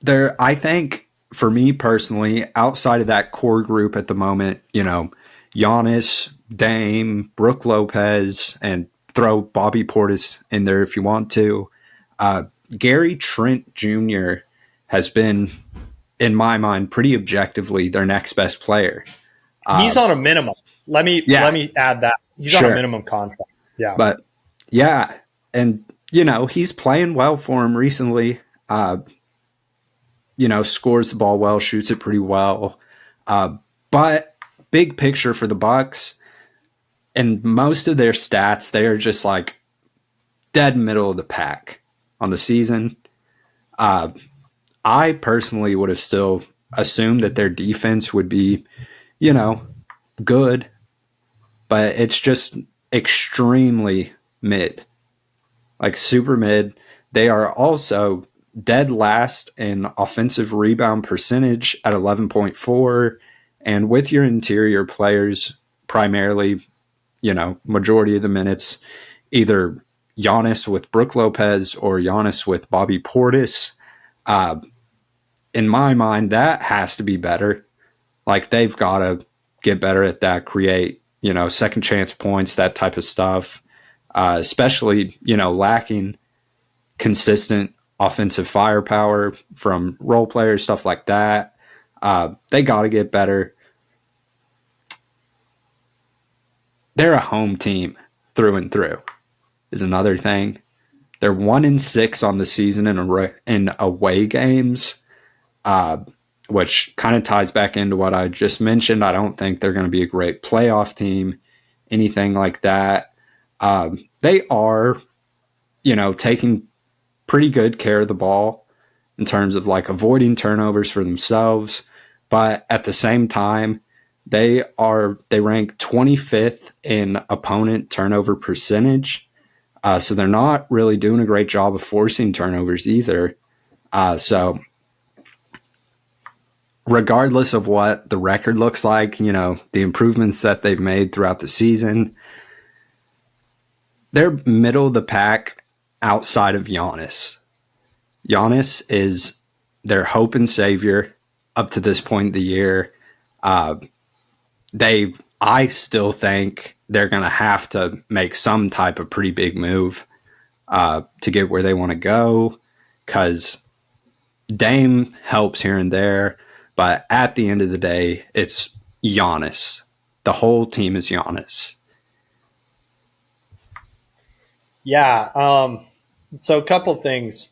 I think, for me personally, outside of that core group at the moment, Giannis, Dame, Brook Lopez, and throw Bobby Portis in there if you want to. Gary Trent Jr. has been, in my mind, pretty objectively their next best player. He's on a minimum. Let me add that. He's on a minimum contract. Yeah. But, yeah. And, he's playing well for him recently. Scores the ball well, shoots it pretty well. But big picture for the Bucks, and most of their stats, they are just dead middle of the pack on the season. I personally would have still assumed that their defense would be, good, but it's just extremely mid, super mid. They are also dead last in offensive rebound percentage at 11.4. And with your interior players, primarily, majority of the minutes, either Giannis with Brook Lopez or Giannis with Bobby Portis. In my mind, that has to be better. They've got to get better at that, create, second chance points, that type of stuff, especially, lacking consistent offensive firepower from role players, stuff like that. They got to get better. They're a home team through and through is another thing. They're 1-6 on the season in away games, which kind of ties back into what I just mentioned. I don't think they're going to be a great playoff team, anything like that. They are, taking pretty good care of the ball in terms of avoiding turnovers for themselves. But at the same time, they rank 25th in opponent turnover percentage. So they're not really doing a great job of forcing turnovers either. So regardless of what the record looks like, the improvements that they've made throughout the season, they're middle of the pack outside of Giannis. Giannis is their hope and savior up to this point in the year. I still think they're going to have to make some type of pretty big move to get where they want to go. because Dame helps here and there, but at the end of the day, it's Giannis. The whole team is Giannis. Yeah. So a couple things.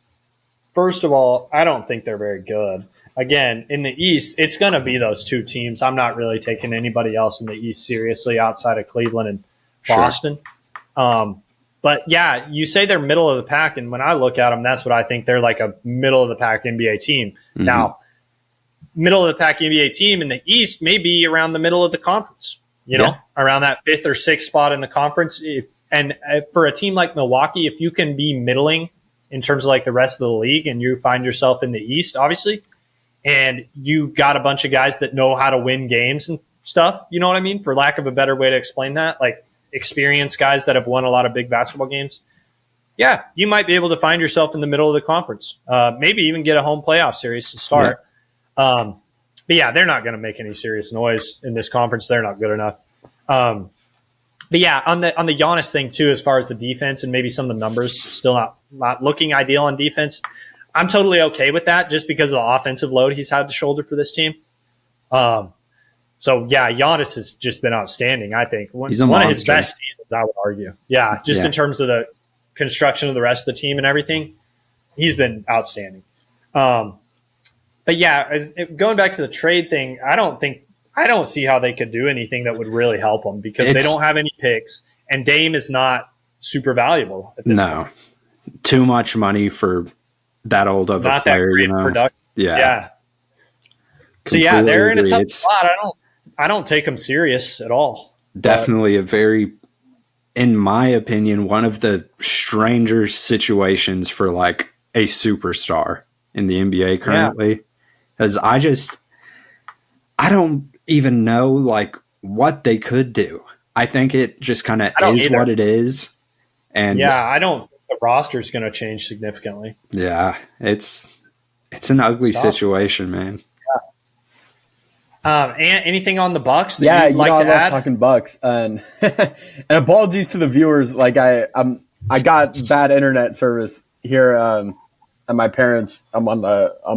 First of all, I don't think they're very good. Again, in the East, it's going to be those two teams. I'm not really taking anybody else in the East seriously outside of Cleveland and Boston. Sure. But yeah, you say they're middle of the pack, and when I look at them, that's what I think. They're like a middle of the pack NBA team. Mm-hmm. Now, middle of the pack NBA team in the East may be around the middle of the conference, around that 5th or 6th spot in the conference. And for a team like Milwaukee, if you can be middling in terms of like the rest of the league and you find yourself in the East, obviously, and you got a bunch of guys that know how to win games and stuff, you know what I mean? For lack of a better way to explain that, like experienced guys that have won a lot of big basketball games. Yeah, you might be able to find yourself in the middle of the conference. Maybe even get a home playoff series to start. Yeah. But yeah, they're not going to make any serious noise in this conference. They're not good enough. But yeah, on the Giannis thing too, as far as the defense and maybe some of the numbers still not looking ideal on defense, I'm totally okay with that just because of the offensive load he's had to shoulder for this team. So yeah, Giannis has just been outstanding. I think one of his best seasons, I would argue. Yeah, just in terms of the construction of the rest of the team and everything, he's been outstanding. But yeah, going back to the trade thing, I don't see how they could do anything that would really help them because they don't have any picks, and Dame is not super valuable at this point. Too much money for that old of a player, production. Yeah. So yeah, they're in a tough spot. I don't take them serious at all. Definitely in my opinion, one of the stranger situations for like a superstar in the NBA currently. Because I don't even know like what they could do. I think it just kind of is what it is. And yeah, I don't think the roster is going to change significantly. Yeah, it's an ugly situation, man. And anything on the Bucks? Yeah, I love talking Bucks, and and apologies to the viewers. Like I got bad internet service here at my parents. I'm on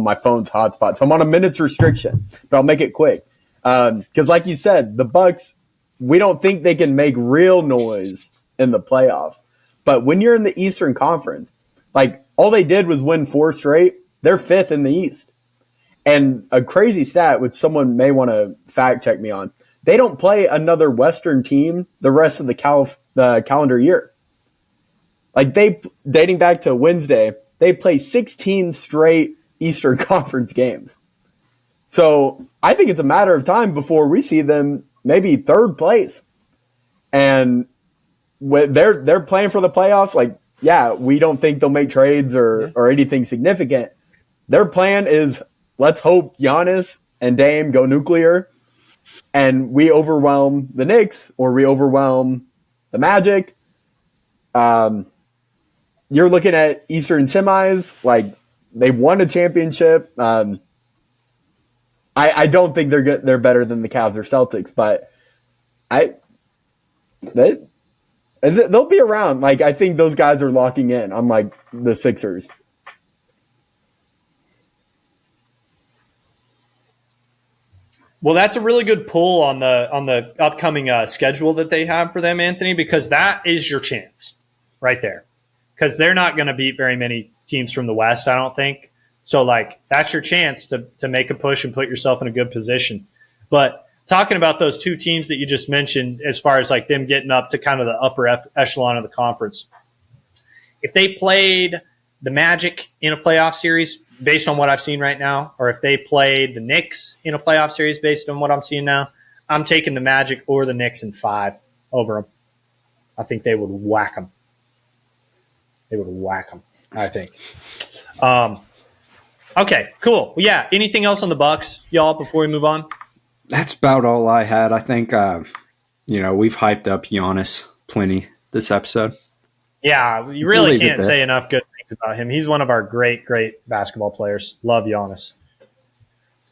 my phone's hotspot, so I'm on a minutes restriction. But I'll make it quick because, like you said, the Bucks. We don't think they can make real noise in the playoffs. But when you're in the Eastern Conference, like all they did was win 4 straight. They're 5th in the East. And a crazy stat, which someone may want to fact check me on, they don't play another Western team the rest of the calendar year. Like dating back to Wednesday, they play 16 straight Eastern Conference games. So I think it's a matter of time before we see them maybe 3rd place. And when they're playing for the playoffs, like, yeah, we don't think they'll make trades or anything significant. Their plan is, let's hope Giannis and Dame go nuclear and we overwhelm the Knicks or we overwhelm the Magic. You're looking at Eastern semis, like they've won a championship. I don't think they're good. They're better than the Cavs or Celtics, but they'll be around. Like I think those guys are locking in, unlike the Sixers. Well, that's a really good pull on the upcoming schedule that they have for them, Anthony, because that is your chance right there. Because they're not going to beat very many teams from the West, I don't think. So, like, that's your chance to make a push and put yourself in a good position. But talking about those two teams that you just mentioned, as far as like them getting up to kind of the upper echelon of the conference, if they played the Magic in a playoff series, based on what I've seen right now, or if they played the Knicks in a playoff series based on what I'm seeing now, I'm taking the Magic or the Knicks in 5 over them. I think they would whack them. I think. Okay, cool. Well, yeah, anything else on the Bucks, y'all, before we move on? That's about all I had. I think, we've hyped up Giannis plenty this episode. Yeah, you really can't say enough good things about him. He's one of our great, great basketball players. Love Giannis.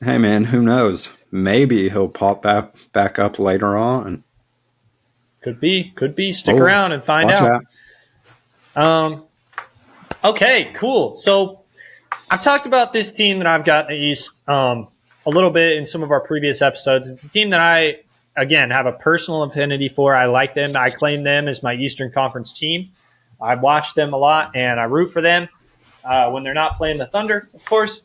Hey, man, who knows? Maybe he'll pop back up later on. Could be. Stick around and find out. Okay, cool. So I've talked about this team that I've got in the East a little bit in some of our previous episodes. It's a team that I, again, have a personal affinity for. I like them. I claim them as my Eastern Conference team. I've watched them a lot, and I root for them when they're not playing the Thunder, of course.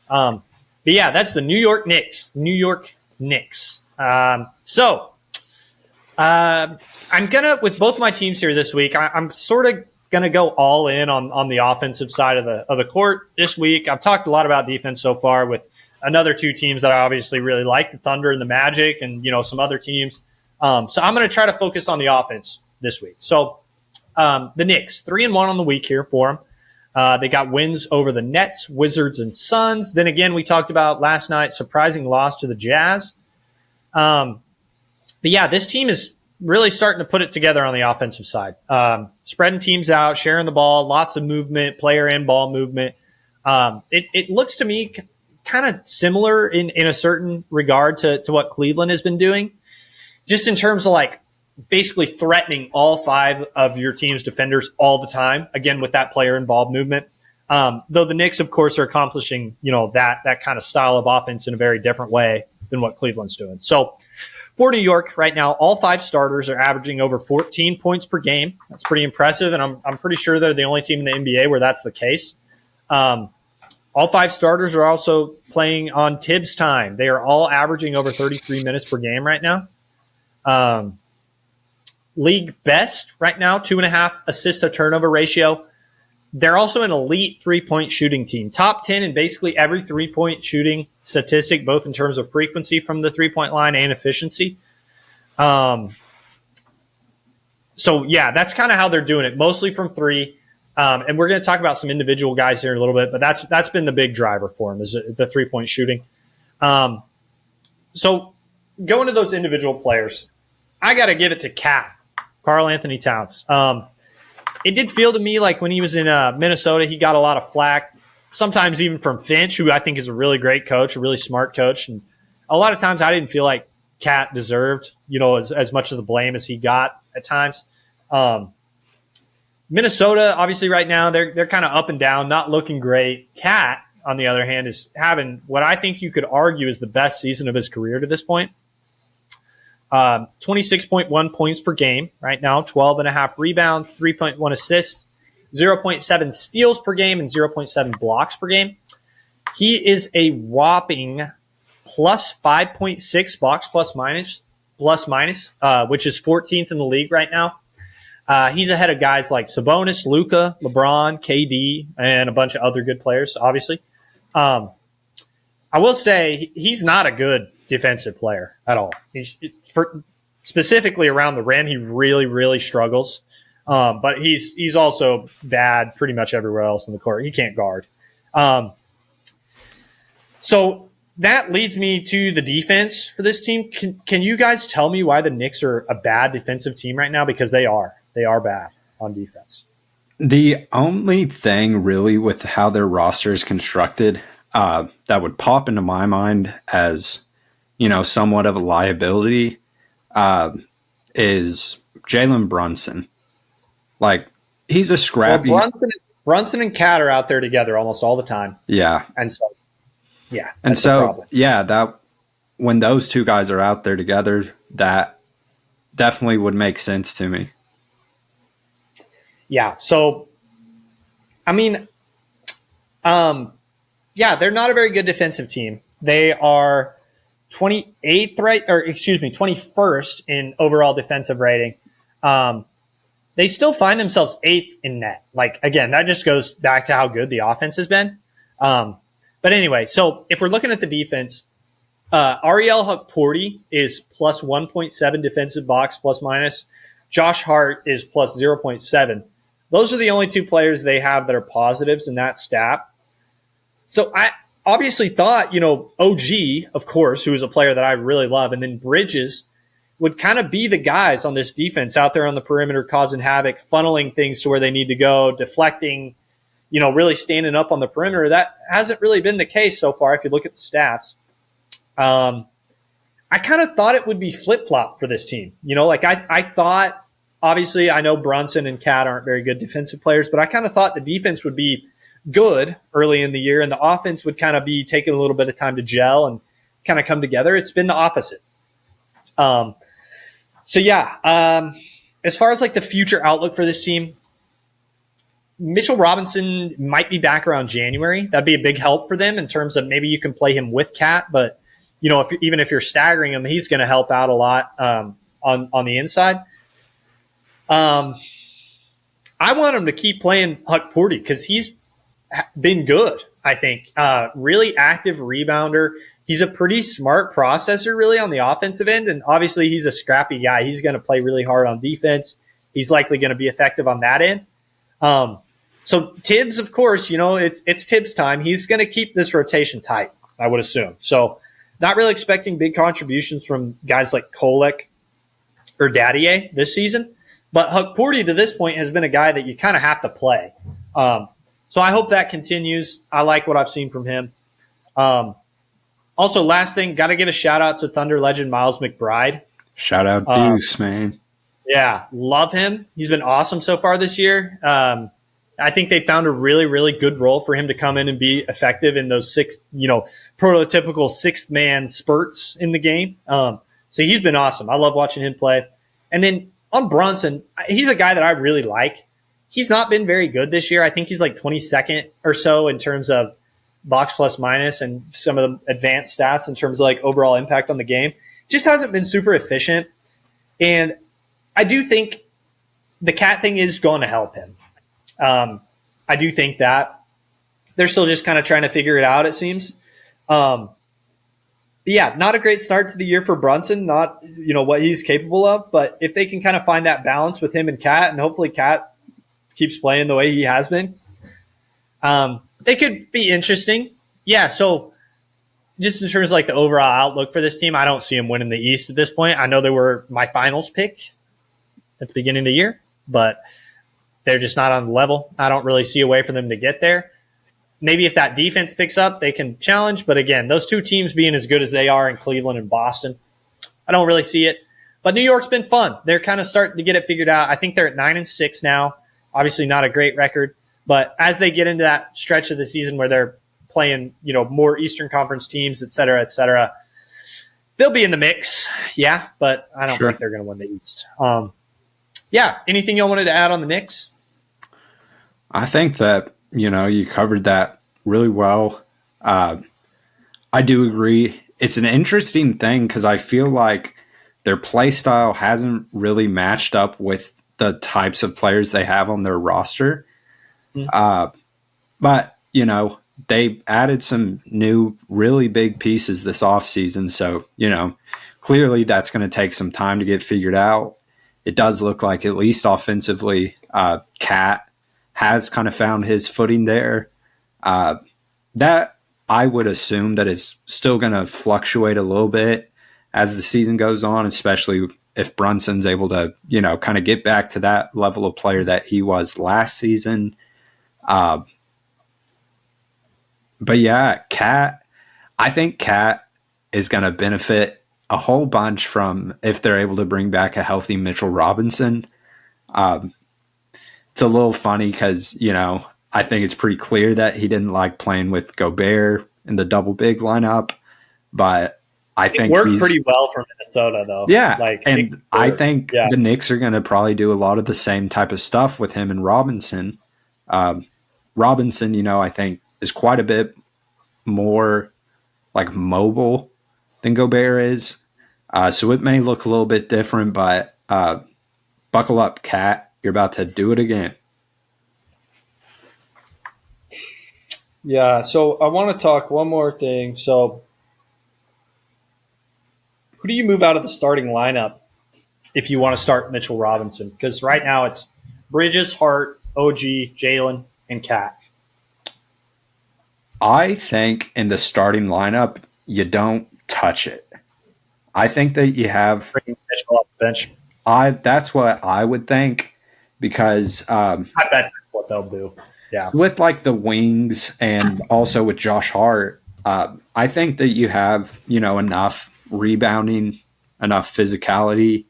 But yeah, that's the New York Knicks. New York Knicks. I'm gonna, with both my teams here this week, I'm sort of gonna go all in on the offensive side of the court this week. I've talked a lot about defense so far with another two teams that I obviously really like, the Thunder and the Magic, and some other teams. So I'm gonna try to focus on the offense this week. So the Knicks, 3-1 on the week here for them. They got wins over the Nets, Wizards, and Suns. Then again, we talked about last night, surprising loss to the Jazz. But yeah, this team is really starting to put it together on the offensive side. Spreading teams out, sharing the ball, lots of movement, player and ball movement. It looks to me kind of similar in a certain regard to what Cleveland has been doing, just in terms of like basically threatening all five of your team's defenders all the time, again, with that player involved movement. Though the Knicks, of course, are accomplishing, that kind of style of offense in a very different way than what Cleveland's doing. So for New York right now, all five starters are averaging over 14 points per game. That's pretty impressive, and I'm pretty sure they're the only team in the NBA where that's the case. All five starters are also playing on Tibbs time. They are all averaging over 33 minutes per game right now. League best right now, 2.5 assist to turnover ratio. They're also an elite three-point shooting team. Top 10 in basically every three-point shooting statistic, both in terms of frequency from the three-point line and efficiency. So, yeah, that's kind of how they're doing it, mostly from three. And we're going to talk about some individual guys here in a little bit, but that's been the big driver for them is the three-point shooting. So going to those individual players, I got to give it to Cat. Karl Anthony Towns. It did feel to me like when he was in Minnesota, he got a lot of flack, sometimes even from Finch, who I think is a really great coach, a really smart coach. And a lot of times I didn't feel like Cat deserved, as much of the blame as he got at times. Minnesota, obviously right now, they're kind of up and down, not looking great. Cat, on the other hand, is having what I think you could argue is the best season of his career to this point. 26.1 points per game right now, 12.5 rebounds, 3.1 assists, 0.7 steals per game, and 0.7 blocks per game. He is a whopping plus 5.6 box plus minus, which is 14th in the league right now. He's ahead of guys like Sabonis, Luka, LeBron, KD, and a bunch of other good players, obviously. I will say he's not a good defensive player at all. Specifically around the rim, he really, really struggles. But he's also bad pretty much everywhere else in the court. He can't guard. So that leads me to the defense for this team. Can you guys tell me why the Knicks are a bad defensive team right now? Because they are. They are bad on defense. The only thing really with how their roster is constructed that would pop into my mind as somewhat of a liability is Jalen Brunson. Like, he's a scrappy. Well, Brunson and Cat are out there together almost all the time. Yeah. And so, yeah. And so, yeah, that when those two guys are out there together, that definitely would make sense to me. Yeah. So, I mean, yeah, they're not a very good defensive team. They are 21st in overall defensive rating. They still find themselves 8th in net. Like, again, that just goes back to how good the offense has been. But anyway, so if we're looking at the defense, Ariel Hukporti is plus 1.7 defensive box plus minus. Josh Hart is plus 0.7. Those are the only two players they have that are positives in that stat. So I obviously thought, OG, of course, who is a player that I really love, and then Bridges would kind of be the guys on this defense out there on the perimeter, causing havoc, funneling things to where they need to go, deflecting, really standing up on the perimeter. That hasn't really been the case so far if you look at the stats. I kind of thought it would be flip-flop for this team. I thought, obviously, I know Brunson and Cat aren't very good defensive players, but I kind of thought the defense would be good early in the year, and the offense would kind of be taking a little bit of time to gel and kind of come together. It's been the opposite. As far as like the future outlook for this team, Mitchell Robinson might be back around January. That'd be a big help for them in terms of maybe you can play him with Cat, but even if you're staggering him, he's going to help out a lot on the inside. I want him to keep playing Huck Porty because he's been good, I think. Really active rebounder. He's a pretty smart processor, really, on the offensive end, and obviously he's a scrappy guy. He's going to play really hard on defense. He's likely going to be effective on that end. So Tibbs, of course, it's Tibbs time. He's going to keep this rotation tight, I would assume. So not really expecting big contributions from guys like Kolek or Daddier this season. But Huck Porty, to this point, has been a guy that you kind of have to play. So I hope that continues. I like what I've seen from him. Also, last thing, got to give a shout-out to Thunder legend Miles McBride. Shout out Deuce, man. Yeah, love him. He's been awesome so far this year. I think they found a really, really good role for him to come in and be effective in those prototypical sixth-man spurts in the game. So he's been awesome. I love watching him play. And then on Brunson, he's a guy that I really like. He's not been very good this year. I think he's like 22nd or so in terms of box plus minus and some of the advanced stats in terms of like overall impact on the game. Just hasn't been super efficient. And I do think the Cat thing is going to help him. I do think that. They're still just kind of trying to figure it out, it seems. But yeah, not a great start to the year for Brunson, not what he's capable of. But if they can kind of find that balance with him and Cat, and hopefully Cat keeps playing the way he has been, they could be interesting. Yeah, so just in terms of like the overall outlook for this team, I don't see them winning the East at this point. I know they were my finals pick at the beginning of the year, but they're just not on the level. I don't really see a way for them to get there. Maybe if that defense picks up, they can challenge. But again, those two teams being as good as they are in Cleveland and Boston, I don't really see it. But New York's been fun. They're kind of starting to get it figured out. I think they're at 9-6 now. Obviously not a great record. But as they get into that stretch of the season where they're playing, more Eastern Conference teams, et cetera, they'll be in the mix. Yeah, but I don't think they're going to win the East. Anything y'all wanted to add on the Knicks? I think that, you covered that really well. I do agree. It's an interesting thing because I feel like their play style hasn't really matched up with the types of players they have on their roster. But, they added some new really big pieces this offseason. So, clearly that's going to take some time to get figured out. It does look like, at least offensively, Cat has kind of found his footing there. That I would assume that it's still going to fluctuate a little bit as the season goes on, especially if Brunson's able to, kind of get back to that level of player that he was last season. But yeah, I think Cat is going to benefit a whole bunch from if they're able to bring back a healthy Mitchell Robinson. It's a little funny because, I think it's pretty clear that he didn't like playing with Gobert in the double big lineup, but I think it worked pretty well for Minnesota, though. Yeah, I think the Knicks are going to probably do a lot of the same type of stuff with him and Robinson. Robinson, I think is quite a bit more like mobile than Gobert is. So it may look a little bit different, but buckle up, Cat. You're about to do it again. Yeah, so I want to talk one more thing. So who do you move out of the starting lineup if you want to start Mitchell Robinson? Because right now it's Bridges, Hart, OG, Jalen, and Cat. I think in the starting lineup, you don't touch it. I think that you have Mitchell off the bench. That's what I would think because I bet that's what they'll do. Yeah, with like the wings and also with Josh Hart, I think that you have enough rebounding, enough physicality.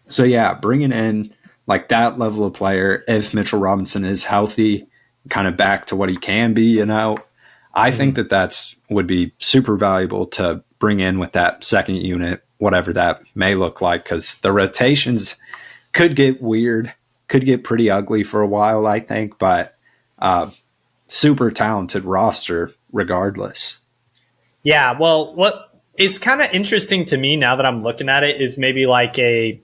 So yeah, bringing in like that level of player, if Mitchell Robinson is healthy, kind of back to what he can be, you know, I think that's would be super valuable to bring in with that second unit, whatever that may look like, because the rotations could get weird, could get pretty ugly for a while, I think, but super talented roster regardless. Yeah, well, what is kind of interesting to me now that I'm looking at it is maybe like a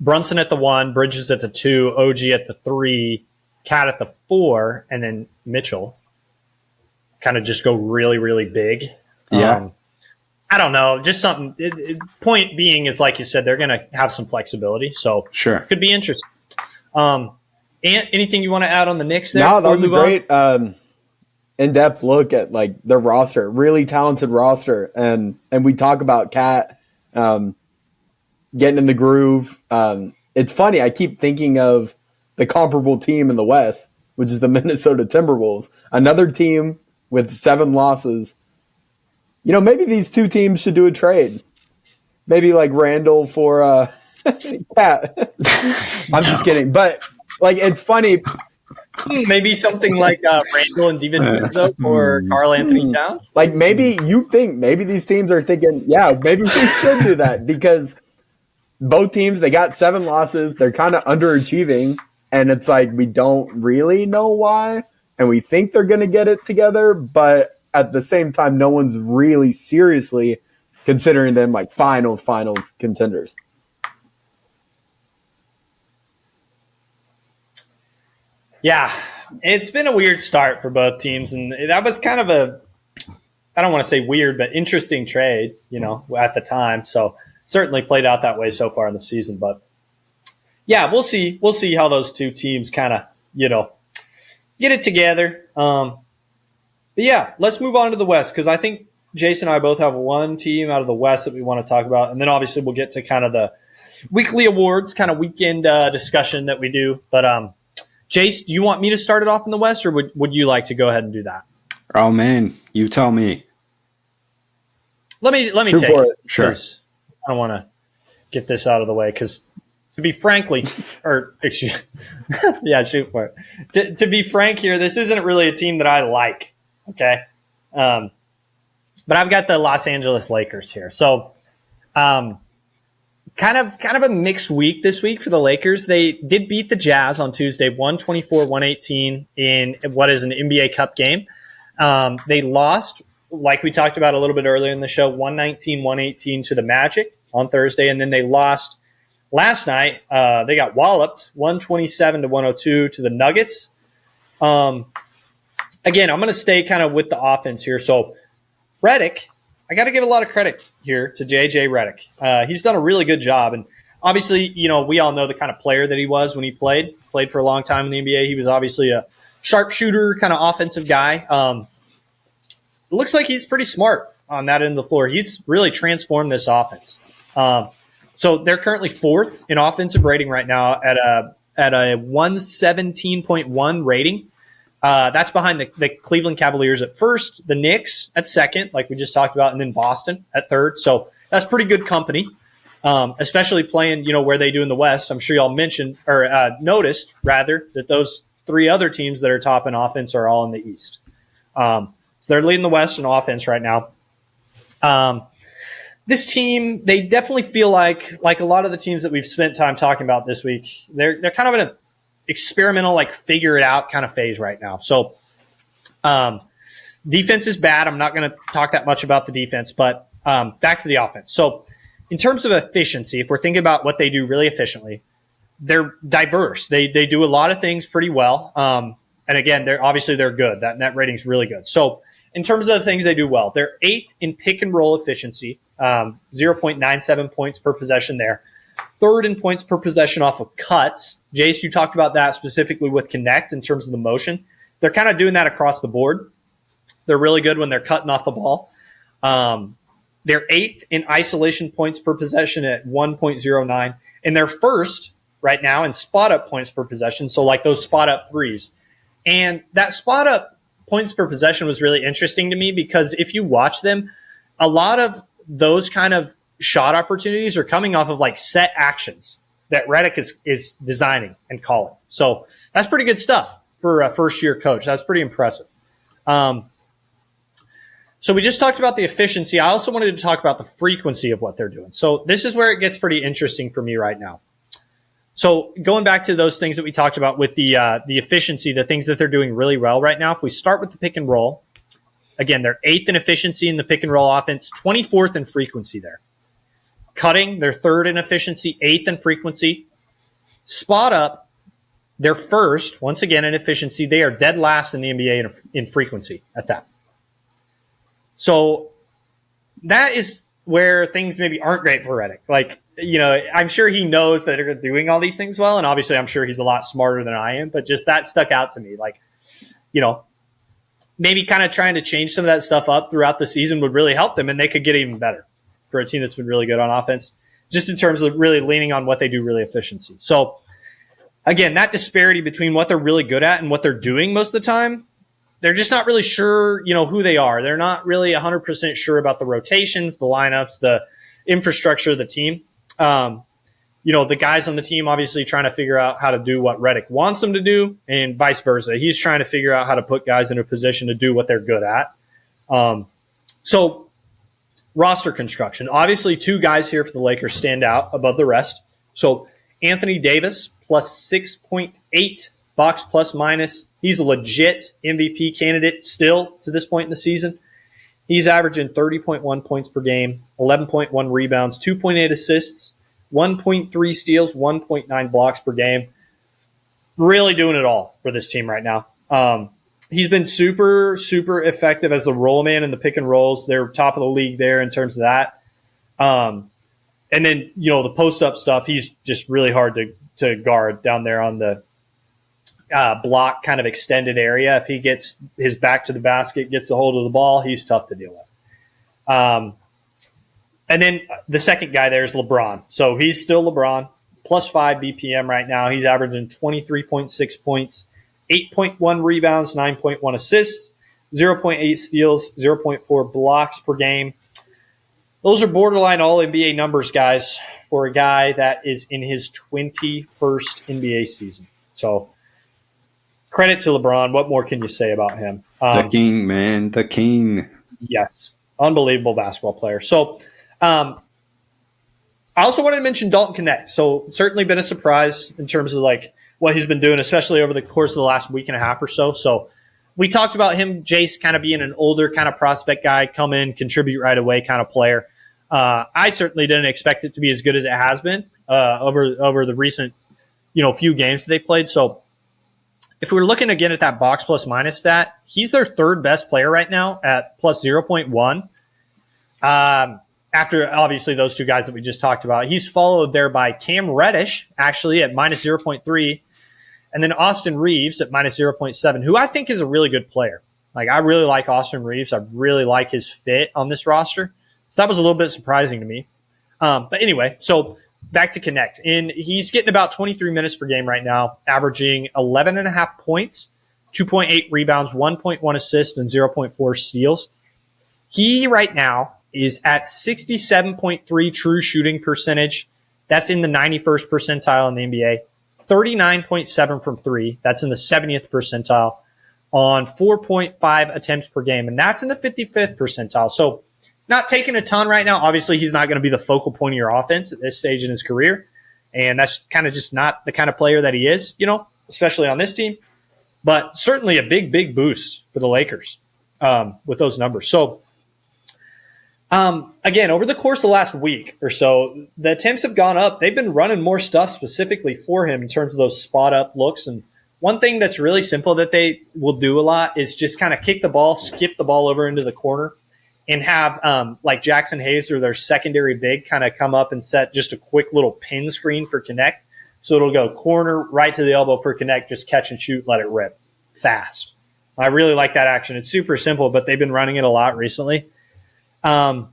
Brunson at the 1, Bridges at the 2, OG at the 3, Cat at the 4, and then Mitchell. Kind of just go really, really big. Yeah. I don't know. Just something. Point being is, like you said, they're going to have some flexibility. So Sure. Could be interesting. Ant, anything you want to add on the Knicks there? No, that was a great in-depth look at like their roster, really talented roster, and we talk about Cat getting in the groove. It's funny. I keep thinking of the comparable team in the West, which is the Minnesota Timberwolves, another team with 7 losses. You know, maybe these two teams should do a trade. Maybe like Randall for Cat. I'm just kidding, but like it's funny. Maybe something like Randall and DiVincenzo or Karl Anthony Towns. Like maybe these teams are thinking, yeah, maybe we should do that, because both teams, they got 7 losses. They're kind of underachieving, and it's like we don't really know why, and we think they're going to get it together, but at the same time, no one's really seriously considering them like finals contenders. Yeah, it's been a weird start for both teams, and that was kind of a, I don't want to say weird, but interesting trade, you know, at the time. So certainly played out that way so far in the season. But yeah, we'll see. We'll see how those two teams kind of, you know, get it together. But yeah, let's move on to the West, because I think Jason and I both have one team out of the West that we want to talk about. And then obviously we'll get to kind of the weekly awards, kind of weekend discussion that we do. But Jace, do you want me to start it off in the West, or would you like to go ahead and do that? Oh man, you tell me. Let me Shoot take for it. it. Sure. I don't want to get this out of the way, because to be frankly, or excuse, yeah, shoot for it. To be frank here, this isn't really a team that I like. Okay, but I've got the Los Angeles Lakers here. So, kind of a mixed week this week for the Lakers. They did beat the Jazz on Tuesday, 124-118 in what is an NBA Cup game. They lost, like we talked about a little bit earlier in the show, 119-118 to the Magic on Thursday, and then they lost last night. They got walloped, 127-102 to the Nuggets. Again, I'm going to stay kind of with the offense here. So, Redick, I got to give a lot of credit here to JJ Redick. He's done a really good job. And obviously, you know, we all know the kind of player that he was when he played for a long time in the NBA. He was obviously a sharpshooter, kind of offensive guy. It looks like he's pretty smart on that end of the floor. He's really transformed this offense. So they're currently 4th in offensive rating right now at a 117.1 rating. That's behind the Cleveland Cavaliers at 1st, the Knicks at 2nd, like we just talked about, and then Boston at 3rd. So that's pretty good company, especially playing, you know, where they do in the West. I'm sure y'all mentioned or noticed, rather, that those 3 other teams that are top in offense are all in the East. So they're leading the West in offense right now. This team, they definitely feel like a lot of the teams that we've spent time talking about this week, they're kind of in a experimental, like figure it out kind of phase right now. So defense is bad. I'm not going to talk that much about the defense, but back to the offense. So in terms of efficiency, if we're thinking about what they do really efficiently, they're diverse. They do a lot of things pretty well. And again, they're good. That net rating is really good. So in terms of the things they do well, they're 8th in pick and roll efficiency, 0.97 points per possession there. 3rd in points per possession off of cuts. Jace, you talked about that specifically with Connect in terms of the motion. They're kind of doing that across the board. They're really good when they're cutting off the ball. They're 8th in isolation points per possession at 1.09. And they're 1st right now in spot-up points per possession, so like those spot-up threes. And that spot-up points per possession was really interesting to me, because if you watch them, a lot of those kind of shot opportunities are coming off of like set actions. that Rhett is designing and calling. So that's pretty good stuff for a first-year coach. That's pretty impressive. So we just talked about the efficiency. I also wanted to talk about the frequency of what they're doing. So this is where it gets pretty interesting for me right now. So going back to those things that we talked about with the efficiency, the things that they're doing really well right now, if we start with the pick and roll, again, they're 8th in efficiency in the pick and roll offense, 24th in frequency there. Cutting, they're 3rd in efficiency, 8th in frequency. Spot up, they're 1st, once again, in efficiency. They are dead last in the NBA in frequency at that. So that is where things maybe aren't great for Redick. Like, I'm sure he knows that they're doing all these things well, and obviously I'm sure he's a lot smarter than I am, but just that stuck out to me. Like, maybe kind of trying to change some of that stuff up throughout the season would really help them, and they could get even better for a team that's been really good on offense, just in terms of really leaning on what they do really efficiency. So, again, that disparity between what they're really good at and what they're doing most of the time, they're just not really sure, who they are. They're not really 100% sure about the rotations, the lineups, the infrastructure of the team. The guys on the team obviously trying to figure out how to do what Redick wants them to do, and vice versa. He's trying to figure out how to put guys in a position to do what they're good at. So roster construction. Obviously, 2 guys here for the Lakers stand out above the rest. So Anthony Davis, plus 6.8 box plus minus. He's a legit MVP candidate still to this point in the season. He's averaging 30.1 points per game, 11.1 rebounds, 2.8 assists, 1.3 steals, 1.9 blocks per game. Really doing it all for this team right now. He's been super, super effective as the roll man in the pick and rolls. They're top of the league there in terms of that. And then, the post-up stuff, he's just really hard to guard down there on the block kind of extended area. If he gets his back to the basket, gets a hold of the ball, he's tough to deal with. And then the second guy there is LeBron. So he's still LeBron, plus 5 BPM right now. He's averaging 23.6 points, 8.1 rebounds, 9.1 assists, 0.8 steals, 0.4 blocks per game. Those are borderline all-NBA numbers, guys, for a guy that is in his 21st NBA season. So credit to LeBron. What more can you say about him? The king, man. The king. Yes. Unbelievable basketball player. So I also wanted to mention Dalton Connect. So certainly been a surprise in terms of like what he's been doing, especially over the course of the last week and a half or so. So we talked about him, Jace, kind of being an older kind of prospect guy, come in, contribute right away kind of player. I certainly didn't expect it to be as good as it has been over the recent, few games that they played. So if we're looking again at that box plus minus stat, he's their 3rd best player right now at plus 0.1. After obviously those 2 guys that we just talked about, he's followed there by Cam Reddish actually at minus 0.3, and then Austin Reeves at minus 0.7, who I think is a really good player. Like, I really like Austin Reeves. I really like his fit on this roster. So that was a little bit surprising to me. But anyway, so back to Connect. And he's getting about 23 minutes per game right now, averaging 11.5 points, 2.8 rebounds, 1.1 assists, and 0.4 steals. He right now is at 67.3 true shooting percentage. That's in the 91st percentile in the NBA. 39.7 from 3. That's in the 70th percentile on 4.5 attempts per game. And that's in the 55th percentile. So not taking a ton right now. Obviously, he's not going to be the focal point of your offense at this stage in his career. And that's kind of just not the kind of player that he is, especially on this team. But certainly a big, big boost for the Lakers with those numbers. So, again, over the course of the last week or so, the attempts have gone up. They've been running more stuff specifically for him in terms of those spot-up looks. And one thing that's really simple that they will do a lot is just kind of kick the ball, skip the ball over into the corner, and have like Jackson Hayes or their secondary big kind of come up and set just a quick little pin screen for Connect. So it'll go corner, right to the elbow for Connect, just catch and shoot, let it rip fast. I really like that action. It's super simple, but they've been running it a lot recently. So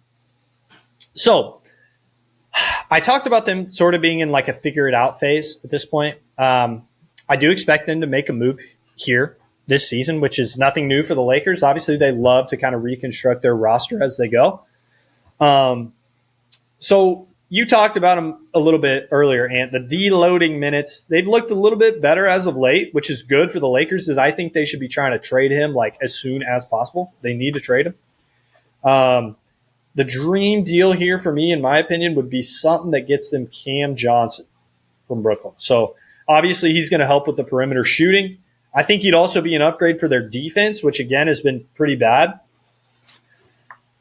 I talked about them sort of being in like a figure it out phase at this point. I do expect them to make a move here this season, which is nothing new for the Lakers. Obviously, they love to kind of reconstruct their roster as they go. So you talked about him a little bit earlier, Ant. The deloading minutes, they've looked a little bit better as of late, which is good for the Lakers. Is I think they should be trying to trade him like as soon as possible. They need to trade him. The dream deal here for me, in my opinion, would be something that gets them Cam Johnson from Brooklyn. So obviously he's going to help with the perimeter shooting. I think he'd also be an upgrade for their defense, which again has been pretty bad.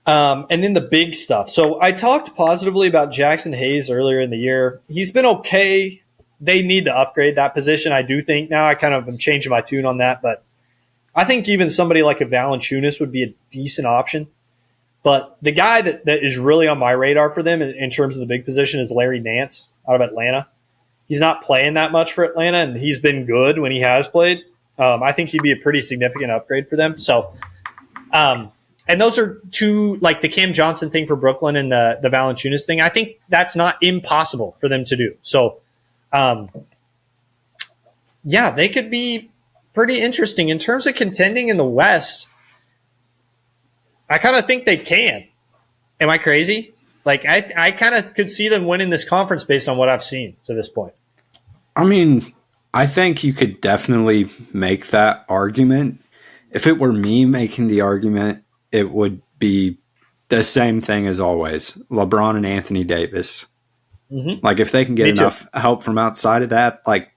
And then the big stuff. So I talked positively about Jackson Hayes earlier in the year. He's been okay. They need to upgrade that position. I do think now I kind of am changing my tune on that, but I think even somebody like a Valanciunas would be a decent option. But the guy that is really on my radar for them in terms of the big position is Larry Nance out of Atlanta. He's not playing that much for Atlanta, and he's been good when he has played. I think he'd be a pretty significant upgrade for them. So, and those are two, like the Cam Johnson thing for Brooklyn and the Valanciunas thing. I think that's not impossible for them to do. So, yeah, they could be pretty interesting. In terms of contending in the West, I kind of think they can. Am I crazy? Like, I kind of could see them winning this conference based on what I've seen to this point. I mean, I think you could definitely make that argument. If it were me making the argument, it would be the same thing as always. LeBron and Anthony Davis. Mm-hmm. Like, if they can get enough help from outside of that, like,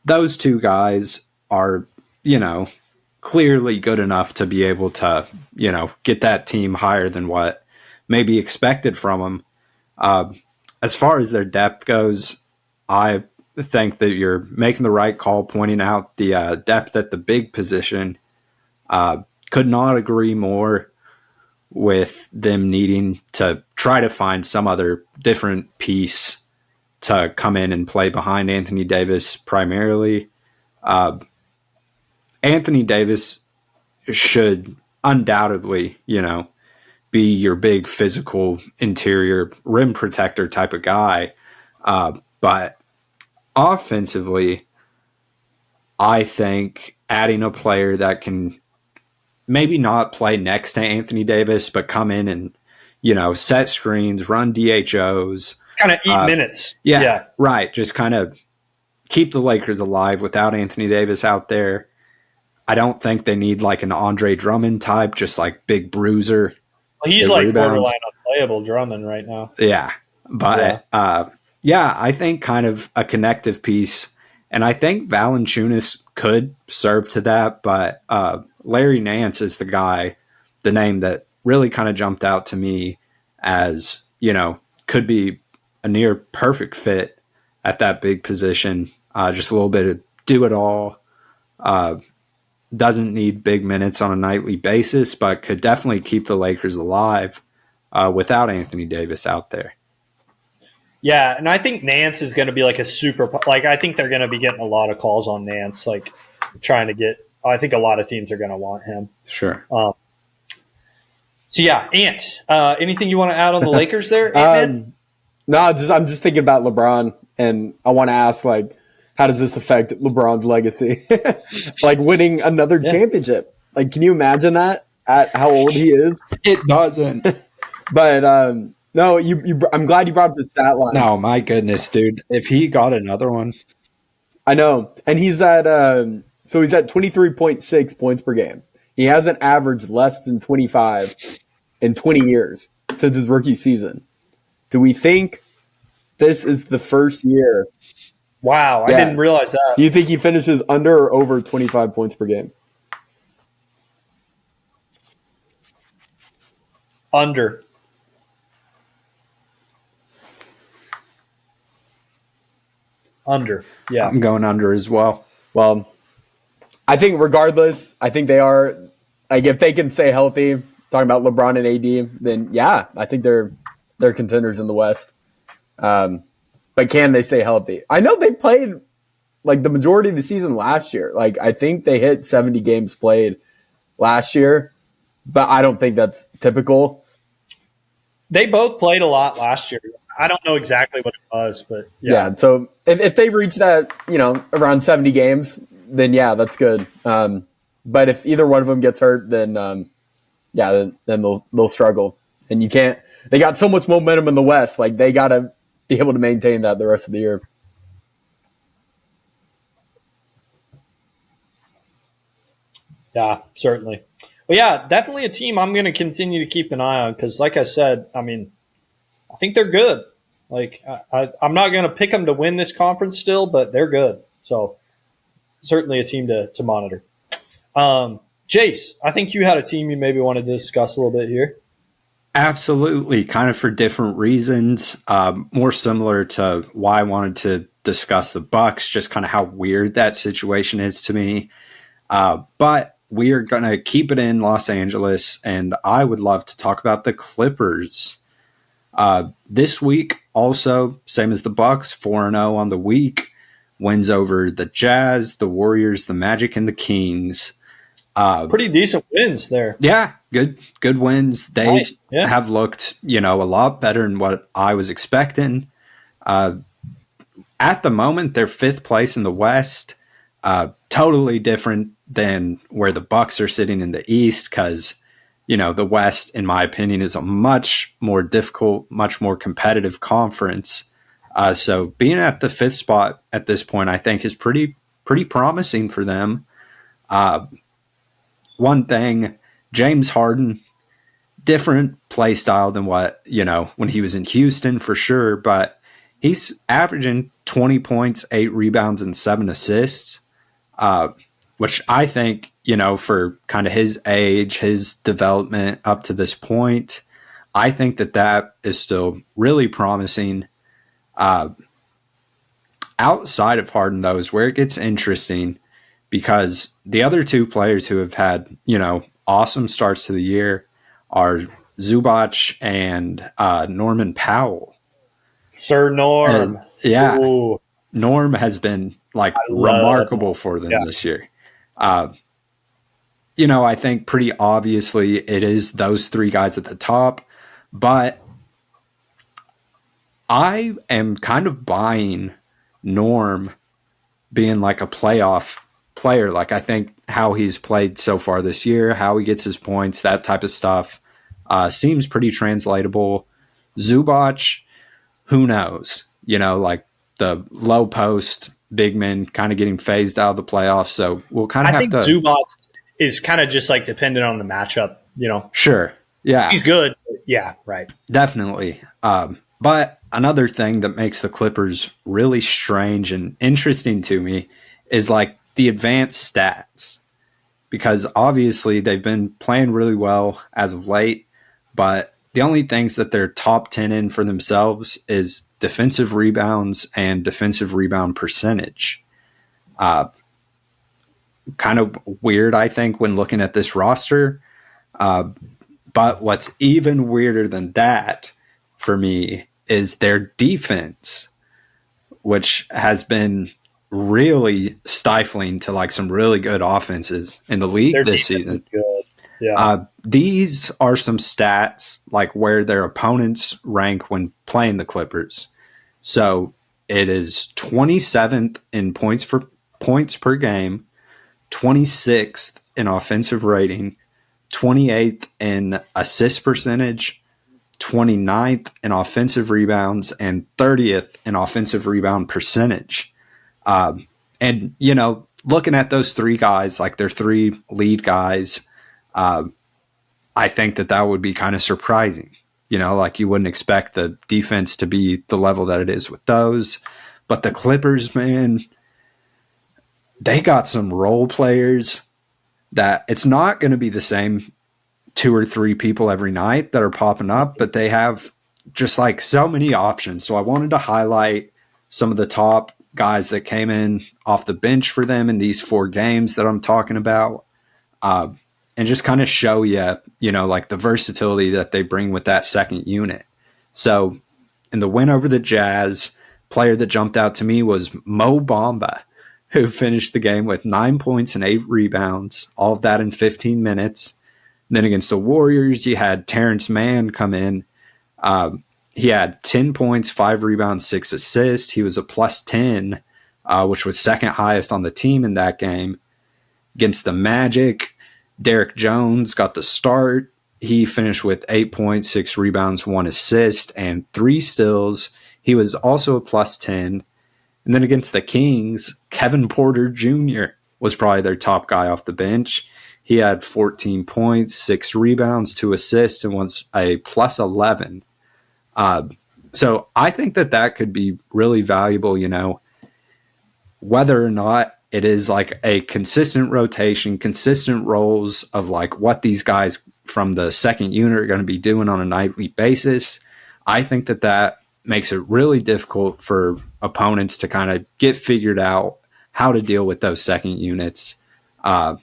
those two guys are, clearly good enough to be able to, get that team higher than what may be expected from them. As far as their depth goes, I think that you're making the right call pointing out the depth at the big position. Could not agree more with them needing to try to find some other different piece to come in and play behind Anthony Davis primarily. Anthony Davis should undoubtedly, be your big physical interior rim protector type of guy. But offensively, I think adding a player that can maybe not play next to Anthony Davis, but come in and, set screens, run DHOs. Kind of eat minutes. Yeah, right. Just kind of keep the Lakers alive without Anthony Davis out there. I don't think they need like an Andre Drummond type, just like big bruiser. Well, he's like borderline unplayable Drummond right now. Yeah. But I think kind of a connective piece. And I think Valanciunas could serve to that, but Larry Nance is the name that really kind of jumped out to me as, could be a near perfect fit at that big position. Just a little bit of do it all. Doesn't need big minutes on a nightly basis, but could definitely keep the Lakers alive without Anthony Davis out there. Yeah, and I think Nance is going to be like a super – like I think they're going to be getting a lot of calls on Nance, like trying to get – I think a lot of teams are going to want him. Sure. So, yeah, Ant, anything you want to add on the Lakers there, Ant-Man? No, I'm just thinking about LeBron, and I want to ask, like, how does this affect LeBron's legacy? Like winning another championship. Like, can you imagine that at how old he is? It doesn't. But no, I'm glad you brought up the stat line. No, my goodness, dude. If he got another one. I know. And he's at 23.6 points per game. He hasn't averaged less than 25 in 20 years since his rookie season. Do we think this is the first year? Wow, I didn't realize that. Do you think he finishes under or over 25 points per game? Under. Under, yeah. I'm going under as well. Well, I think regardless, I think they are, like, if they can stay healthy, talking about LeBron and AD, then yeah, I think they're contenders in the West. But can they stay healthy? I know they played like the majority of the season last year. Like, I think they hit 70 games played last year, but I don't think that's typical. They both played a lot last year. I don't know exactly what it was, but yeah. So if they reach that, around 70 games, then yeah, that's good. But if either one of them gets hurt, then then they'll struggle. And you can't. They got so much momentum in the West. Like, they gotta be able to maintain that the rest of the year. Yeah, certainly. Well, yeah, definitely a team I'm going to continue to keep an eye on because, like I said, I mean, I think they're good. Like, I'm not going to pick them to win this conference still, but they're good. So, certainly a team to monitor. Jace, I think you had a team you maybe wanted to discuss a little bit here. Absolutely, kind of for different reasons. More similar to why I wanted to discuss the Bucks, just kind of how weird that situation is to me. But we are going to keep it in Los Angeles, and I would love to talk about the Clippers. This week, also, same as the Bucks, 4-0 on the week. Wins over the Jazz, the Warriors, the Magic, and the Kings. Pretty decent wins there. Yeah, good wins. They Nice. Yeah. have looked, a lot better than what I was expecting. At the moment, they're 5th place in the West. Totally different than where the Bucks are sitting in the East because, the West, in my opinion, is a much more difficult, much more competitive conference. So being at the 5th spot at this point, I think is pretty promising for them. One thing, James Harden, different play style than what, when he was in Houston for sure, but he's averaging 20 points, 8 rebounds, and 7 assists, which I think, for kind of his age, his development up to this point, I think that is still really promising. Outside of Harden, though, is where it gets interesting because the other 2 players who have had, awesome starts to the year are Zubac and Norman Powell. Sir Norm. And, yeah. Ooh. Norm has been remarkable for them this year. I think pretty obviously it is those 3 guys at the top, but I am kind of buying Norm being like a playoff player. Like I think how he's played so far this year, how he gets his points, that type of stuff seems pretty translatable. Zubac, who knows? The low post big men kind of getting phased out of the playoffs. So we'll kind of have to. Zubac is kind of just dependent on the matchup, Sure. Yeah. He's good. Yeah, right. Definitely. But another thing that makes the Clippers really strange and interesting to me is the advanced stats, because obviously they've been playing really well as of late, but the only things that they're top 10 in for themselves is defensive rebounds and defensive rebound percentage. Kind of weird, I think, when looking at this roster. But what's even weirder than that for me is their defense, which has been really stifling to some really good offenses in the league this season. Good. Yeah. These are some stats where their opponents rank when playing the Clippers. So it is 27th in points per game, 26th in offensive rating, 28th in assist percentage, 29th in offensive rebounds, and 30th in offensive rebound percentage. And, looking at those 3 guys, their 3 lead guys, I think that would be kind of surprising. You wouldn't expect the defense to be the level that it is with those. But the Clippers, man, they got some role players that it's not going to be the same 2 or 3 people every night that are popping up, but they have just so many options. So I wanted to highlight some of the top guys that came in off the bench for them in these 4 games that I'm talking about. And just kind of show you, the versatility that they bring with that second unit. So in the win over the Jazz, player that jumped out to me was Mo Bamba, who finished the game with 9 points and 8 rebounds, all of that in 15 minutes. And then against the Warriors, you had Terrence Mann come in. He had 10 points, 5 rebounds, 6 assists. He was a plus 10, which was second highest on the team in that game. Against the Magic, Derek Jones got the start. He finished with 8 points, 6 rebounds, 1 assist, and 3 steals. he was also a plus 10. And then against the Kings, Kevin Porter Jr. was probably their top guy off the bench. He had 14 points, 6 rebounds, 2 assists, and was a plus 11. So I think that could be really valuable, whether or not it is like a consistent rotation, consistent roles of like what these guys from the second unit are going to be doing on a nightly basis. I think that makes it really difficult for opponents to kind of get figured out how to deal with those second units. But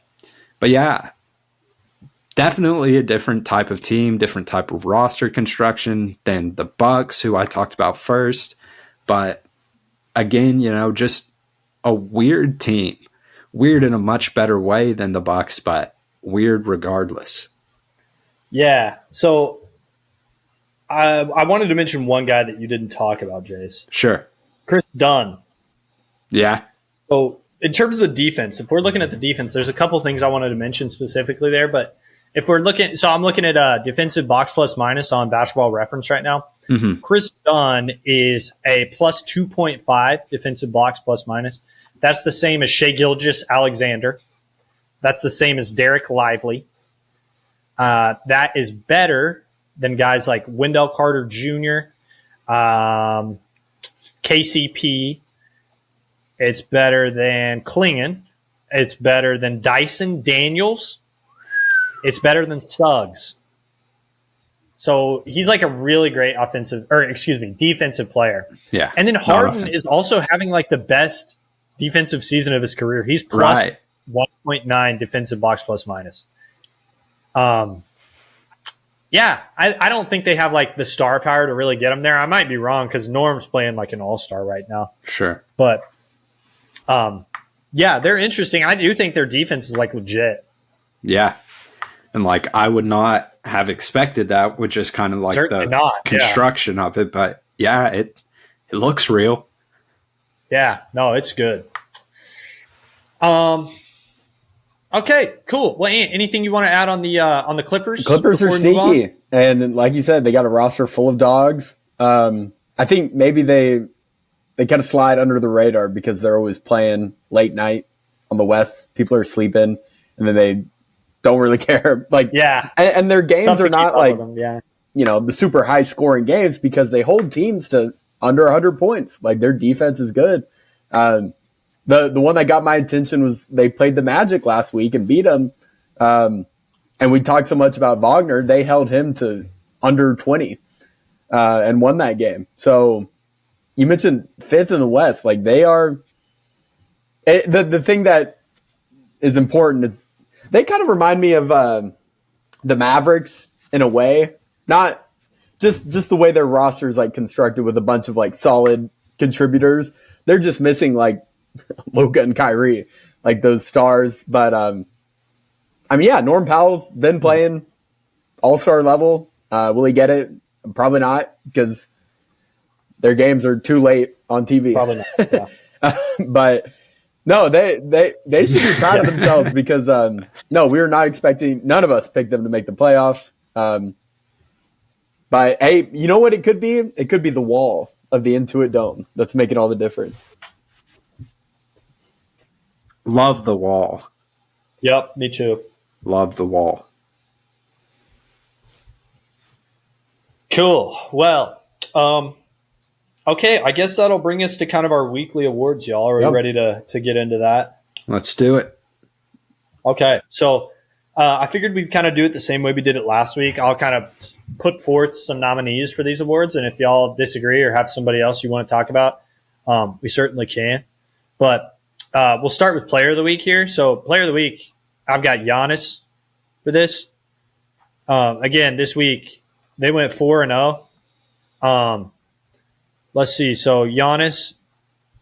yeah, definitely a different type of team, different type of roster construction than the Bucks, who I talked about first. But again, just a weird team, weird in a much better way than the Bucks, but weird regardless. Yeah. So I wanted to mention one guy that you didn't talk about, Jace. Sure. Chris Dunn. Yeah. So in terms of the defense, if we're looking at the defense, there's a couple things I wanted to mention specifically there. But if we're looking, so I'm looking at defensive box plus minus on Basketball Reference right now. Mm-hmm. Chris Dunn is a plus 2.5 defensive box plus minus. That's the same as Shai Gilgeous-Alexander. That's the same as Derek Lively. That is better than guys like Wendell Carter Jr., KCP. It's better than Klingon. It's better than Dyson Daniels. It's better than Suggs. So he's like a really great defensive player. Yeah. And then Harden is also having like the best defensive season of his career. He's plus 1.9 defensive box plus minus. Yeah, I don't think they have like the star power to really get him there. I might be wrong because Norm's playing like an all-star right now. Sure. But yeah, they're interesting. I do think their defense is like legit. Yeah. And like I would not have expected that with just kind of like Certainly the not. construction of it. But yeah, it looks real. Yeah, no, it's good. Okay, cool. Well, anything you want to add on the Clippers? Clippers are sneaky, and like you said, they got a roster full of dogs. I think maybe they kind of slide under the radar because they're always playing late night on the West. People are sleeping, and then they don't really care. Like, yeah, and their games are not like them, the super high scoring games because they hold teams to under 100 points. Like their defense is good. The one that got my attention was they played the Magic last week and beat them. And we talked so much about Wagner. They held him to under 20 and won that game. So you mentioned fifth in the West. Like they are the thing that is important is they kind of remind me of the Mavericks in a way. Not just the way their roster is like constructed with a bunch of like solid contributors. They're just missing like Luka and Kyrie, like those stars. But Norm Powell's been playing all-star level. Will he get it? Probably not, because their games are too late on TV. Probably not. Yeah. But no, they should be proud of themselves because we were not expecting. None of us picked them to make the playoffs. But hey, you know what it could be? It could be the wall of the Intuit Dome that's making all the difference. Love the wall. Yep, me too. Love the wall. Cool. Well, okay, I guess that'll bring us to kind of our weekly awards, y'all. Are we ready to get into that? Let's do it. Okay, so I figured we'd kind of do it the same way we did it last week. I'll kind of put forth some nominees for these awards, and if y'all disagree or have somebody else you want to talk about, we certainly can. But we'll start with Player of the Week here. So Player of the Week, I've got Giannis for this. Again, this week, they went 4-0. Let's see. So Giannis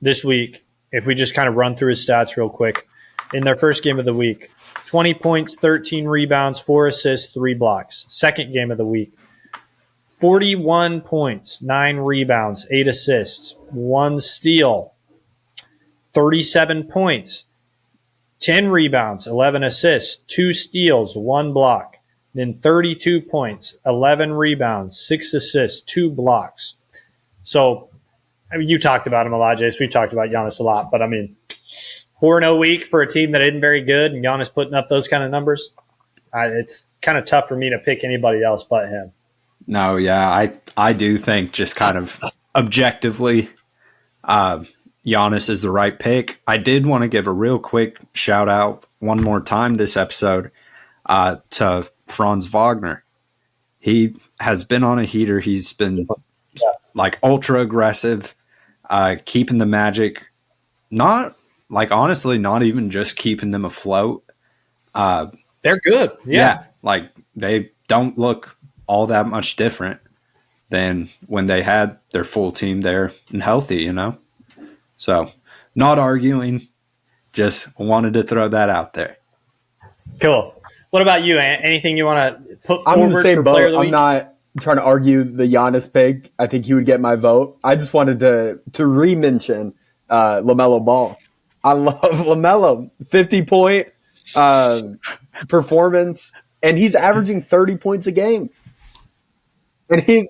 this week, if we just kind of run through his stats real quick, in their first game of the week, 20 points, 13 rebounds, 4 assists, 3 blocks. Second game of the week, 41 points, 9 rebounds, 8 assists, 1 steal, 37 points, 10 rebounds, 11 assists, 2 steals, 1 block. Then 32 points, 11 rebounds, 6 assists, 2 blocks. So I mean, you talked about him a lot, Jace. We've talked about Giannis a lot, but I mean, 4-0 week for a team that isn't very good, and Giannis putting up those kind of numbers. It's kind of tough for me to pick anybody else but him. No, yeah, I do think just kind of objectively, Giannis is the right pick. I did want to give a real quick shout out one more time this episode to Franz Wagner. He has been on a heater. He's been like ultra aggressive, keeping the Magic honestly, not even just keeping them afloat. They're good. Yeah. Like they don't look all that much different than when they had their full team there and healthy, So not arguing, just wanted to throw that out there. Cool. What about you, Ant? Anything you want to put I'm forward in the same for boat. player of the week? I'm not trying to argue the Giannis pick. I think he would get my vote. I just wanted to re-mention LaMelo Ball. I love LaMelo. 50-point performance, and he's averaging 30 points a game. And he's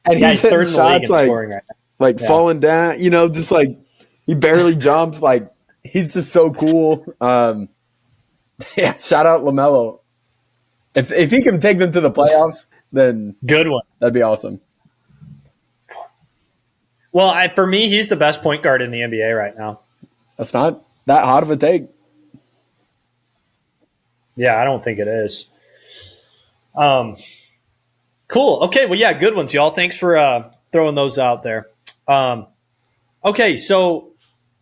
he's third in the league shots in scoring right now. Falling down, just like he barely jumps. Like he's just so cool. Yeah, shout out LaMelo. If he can take them to the playoffs, then good one. That'd be awesome. Well, for me, he's the best point guard in the NBA right now. That's not that hot of a take. Yeah, I don't think it is. Cool. Okay, well, yeah, good ones, y'all. Thanks for throwing those out there. Okay, so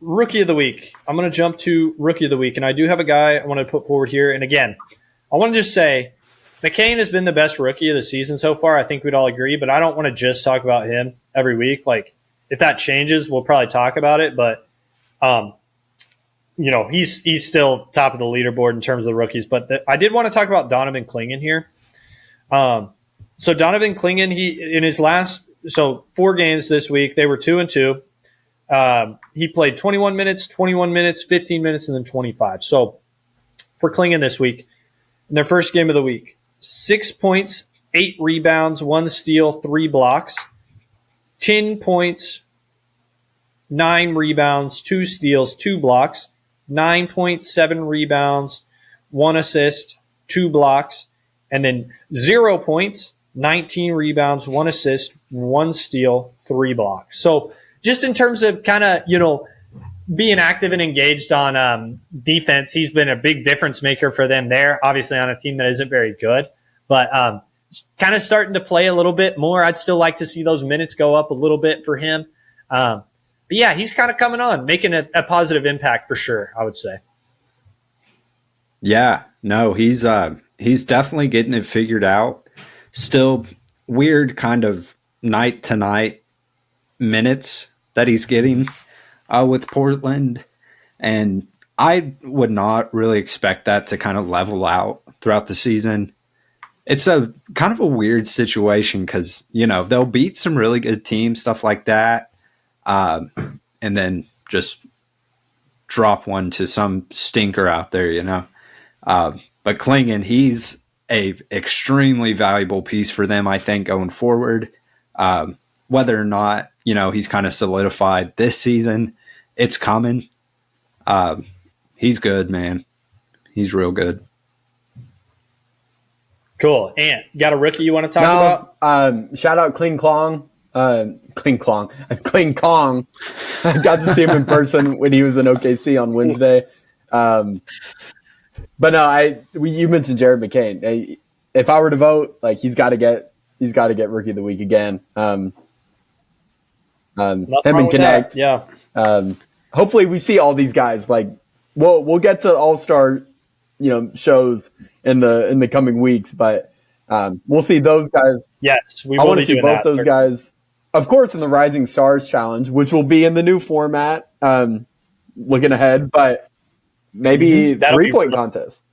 Rookie of the Week. I'm going to jump to Rookie of the Week, and I do have a guy I want to put forward here. And again, I want to just say McCain has been the best rookie of the season so far. I think we'd all agree, but I don't want to just talk about him every week. Like, if that changes, we'll probably talk about it. But, he's still top of the leaderboard in terms of the rookies. But I did want to talk about Donovan Clingan here. So Donovan Clingan, he in his last 4 games this week, they were 2-2. He played 21 minutes, 15 minutes, and then 25. So for Clingan this week, in their first game of the week, 6 points, 8 rebounds, 1 steal, 3 blocks, 10 points, 9 rebounds, 2 steals, 2 blocks, 9 points, 7 rebounds, 1 assist, 2 blocks, and then 0 points, 19 rebounds, 1 assist, 1 steal, 3 blocks. So just in terms of kind of, being active and engaged on defense, he's been a big difference maker for them there, obviously on a team that isn't very good. But kind of starting to play a little bit more. I'd still like to see those minutes go up a little bit for him. But yeah, he's kind of coming on, making a positive impact for sure, I would say. Yeah, no, he's definitely getting it figured out. Still weird kind of night to night minutes that he's getting with Portland. And I would not really expect that to kind of level out throughout the season. It's a kind of a weird situation because, they'll beat some really good teams, stuff like that. And then just drop one to some stinker out there, But Clingan, he's a extremely valuable piece for them, I think, going forward. Whether or not, he's kind of solidified this season, it's coming. He's good, man. He's real good. Cool. Ant, got a rookie you want to talk about? Shout out Kling Klong. Kling Kong. I got to see him in person when he was in OKC on Wednesday. But no, you mentioned Jared McCain. If I were to vote, he's got to get Rookie of the Week again. Him and Connect. Yeah. Hopefully we see all these guys. We'll get to All-Star, shows in the coming weeks, but we'll see those guys. Yes, I want to see both those guys. Of course, in the Rising Stars Challenge, which will be in the new format, looking ahead, but maybe 3-point contest.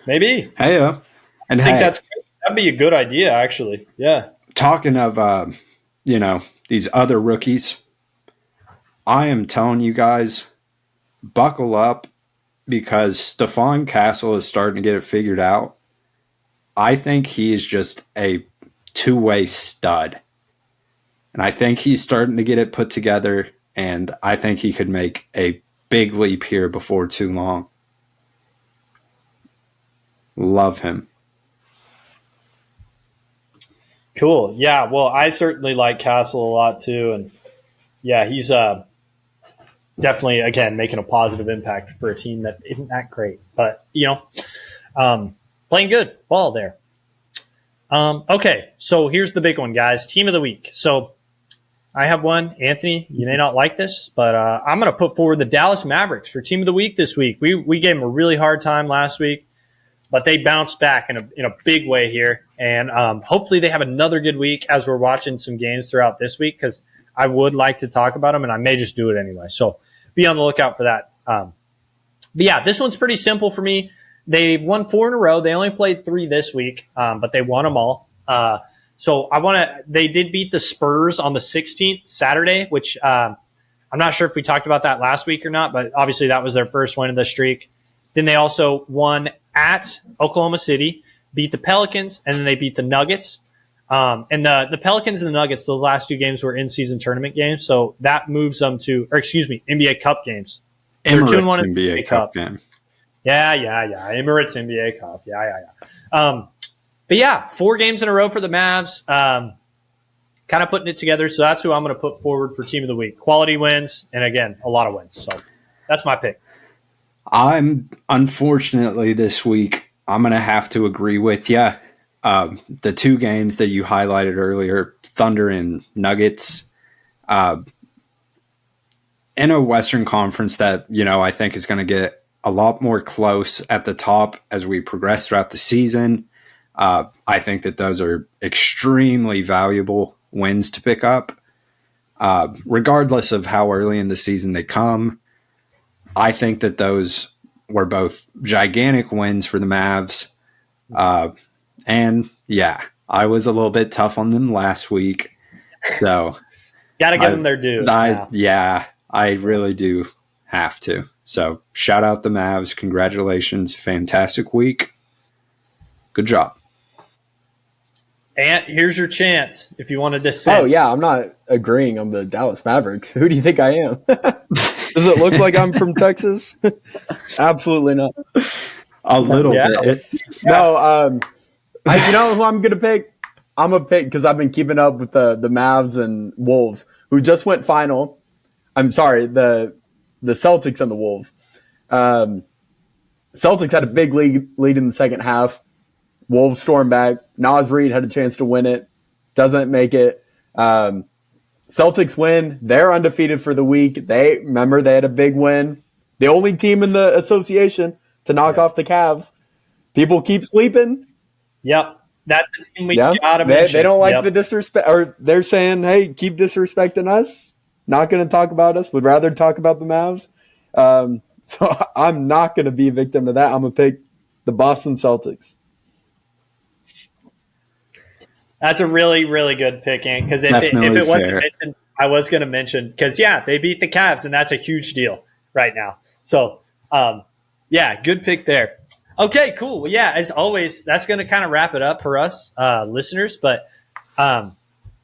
Maybe. Hey, and I think that'd be a good idea, actually. Yeah. Talking of, these other rookies, I am telling you guys, buckle up because Stephon Castle is starting to get it figured out. I think he is just a two-way stud. And I think he's starting to get it put together, and I think he could make a big leap here before too long. Love him. Cool. Yeah, well, I certainly like Castle a lot too. And yeah, he's definitely, again, making a positive impact for a team that isn't that great. But, playing good ball there. Okay, so here's the big one, guys. Team of the week. So I have one. Anthony, you may not like this, but I'm going to put forward the Dallas Mavericks for Team of the Week this week. We gave them a really hard time last week, but they bounced back in a big way here. And hopefully they have another good week as we're watching some games throughout this week, because I would like to talk about them, and I may just do it anyway. So be on the lookout for that. But yeah, this one's pretty simple for me. They've won 4 in a row. They only played 3 this week, but they won them all. So they did beat the Spurs on the 16th, Saturday, which I'm not sure if we talked about that last week or not, but obviously that was their first win of the streak. Then they also won at Oklahoma City, beat the Pelicans, and then they beat the Nuggets. And the Pelicans and the Nuggets, those last 2 games were in-season tournament games, so that moves them to, NBA Cup games. Emirates NBA Cup game. Yeah. Emirates NBA Cup. Yeah. But yeah, 4 games in a row for the Mavs. Kind of putting it together. So that's who I'm going to put forward for Team of the Week. Quality wins, and again, a lot of wins. So that's my pick. Unfortunately, this week, I'm going to have to agree with you. The 2 games that you highlighted earlier, Thunder and Nuggets, in a Western Conference that, I think is going to get a lot more close at the top as we progress throughout the season. I think that those are extremely valuable wins to pick up. Regardless of how early in the season they come, I think that those were both gigantic wins for the Mavs. And yeah, I was a little bit tough on them last week. So got to give them their due. I really do have to. So shout out the Mavs. Congratulations. Fantastic week. Good job. And here's your chance if you want to dissent. Oh, yeah, I'm not agreeing on the Dallas Mavericks. Who do you think I am? Does it look like I'm from Texas? Absolutely not. A little bit. No, you know who I'm going to pick? I'm going to pick, because I've been keeping up with the Mavs and Wolves, who just went final. I'm sorry, the Celtics and the Wolves. Celtics had a big lead in the second half. Wolves stormed back. Naz Reid had a chance to win it. Doesn't make it. Celtics win. They're undefeated for the week. They had a big win. The only team in the association to knock off the Cavs. People keep sleeping. Yep. That's the team we gotta mention. They don't like the disrespect, or they're saying, hey, keep disrespecting us. Not going to talk about us. Would rather talk about the Mavs. So I'm not going to be a victim to that. I'm going to pick the Boston Celtics. That's a really, really good pick, because if it wasn't mentioned, I was going to mention, because, they beat the Cavs, and that's a huge deal right now. So, good pick there. Okay, cool. Well, as always, that's going to kind of wrap it up for us listeners. But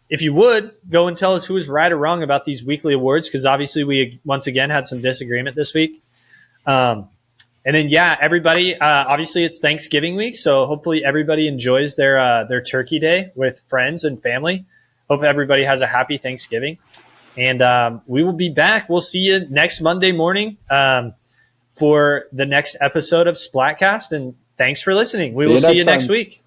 if you would, go and tell us who was right or wrong about these weekly awards, because obviously we, once again, had some disagreement this week. And then, everybody, obviously it's Thanksgiving week, so hopefully everybody enjoys their turkey day with friends and family. Hope everybody has a happy Thanksgiving. And we will be back. We'll see you next Monday morning for the next episode of Splatcast. And thanks for listening. We will see you next week.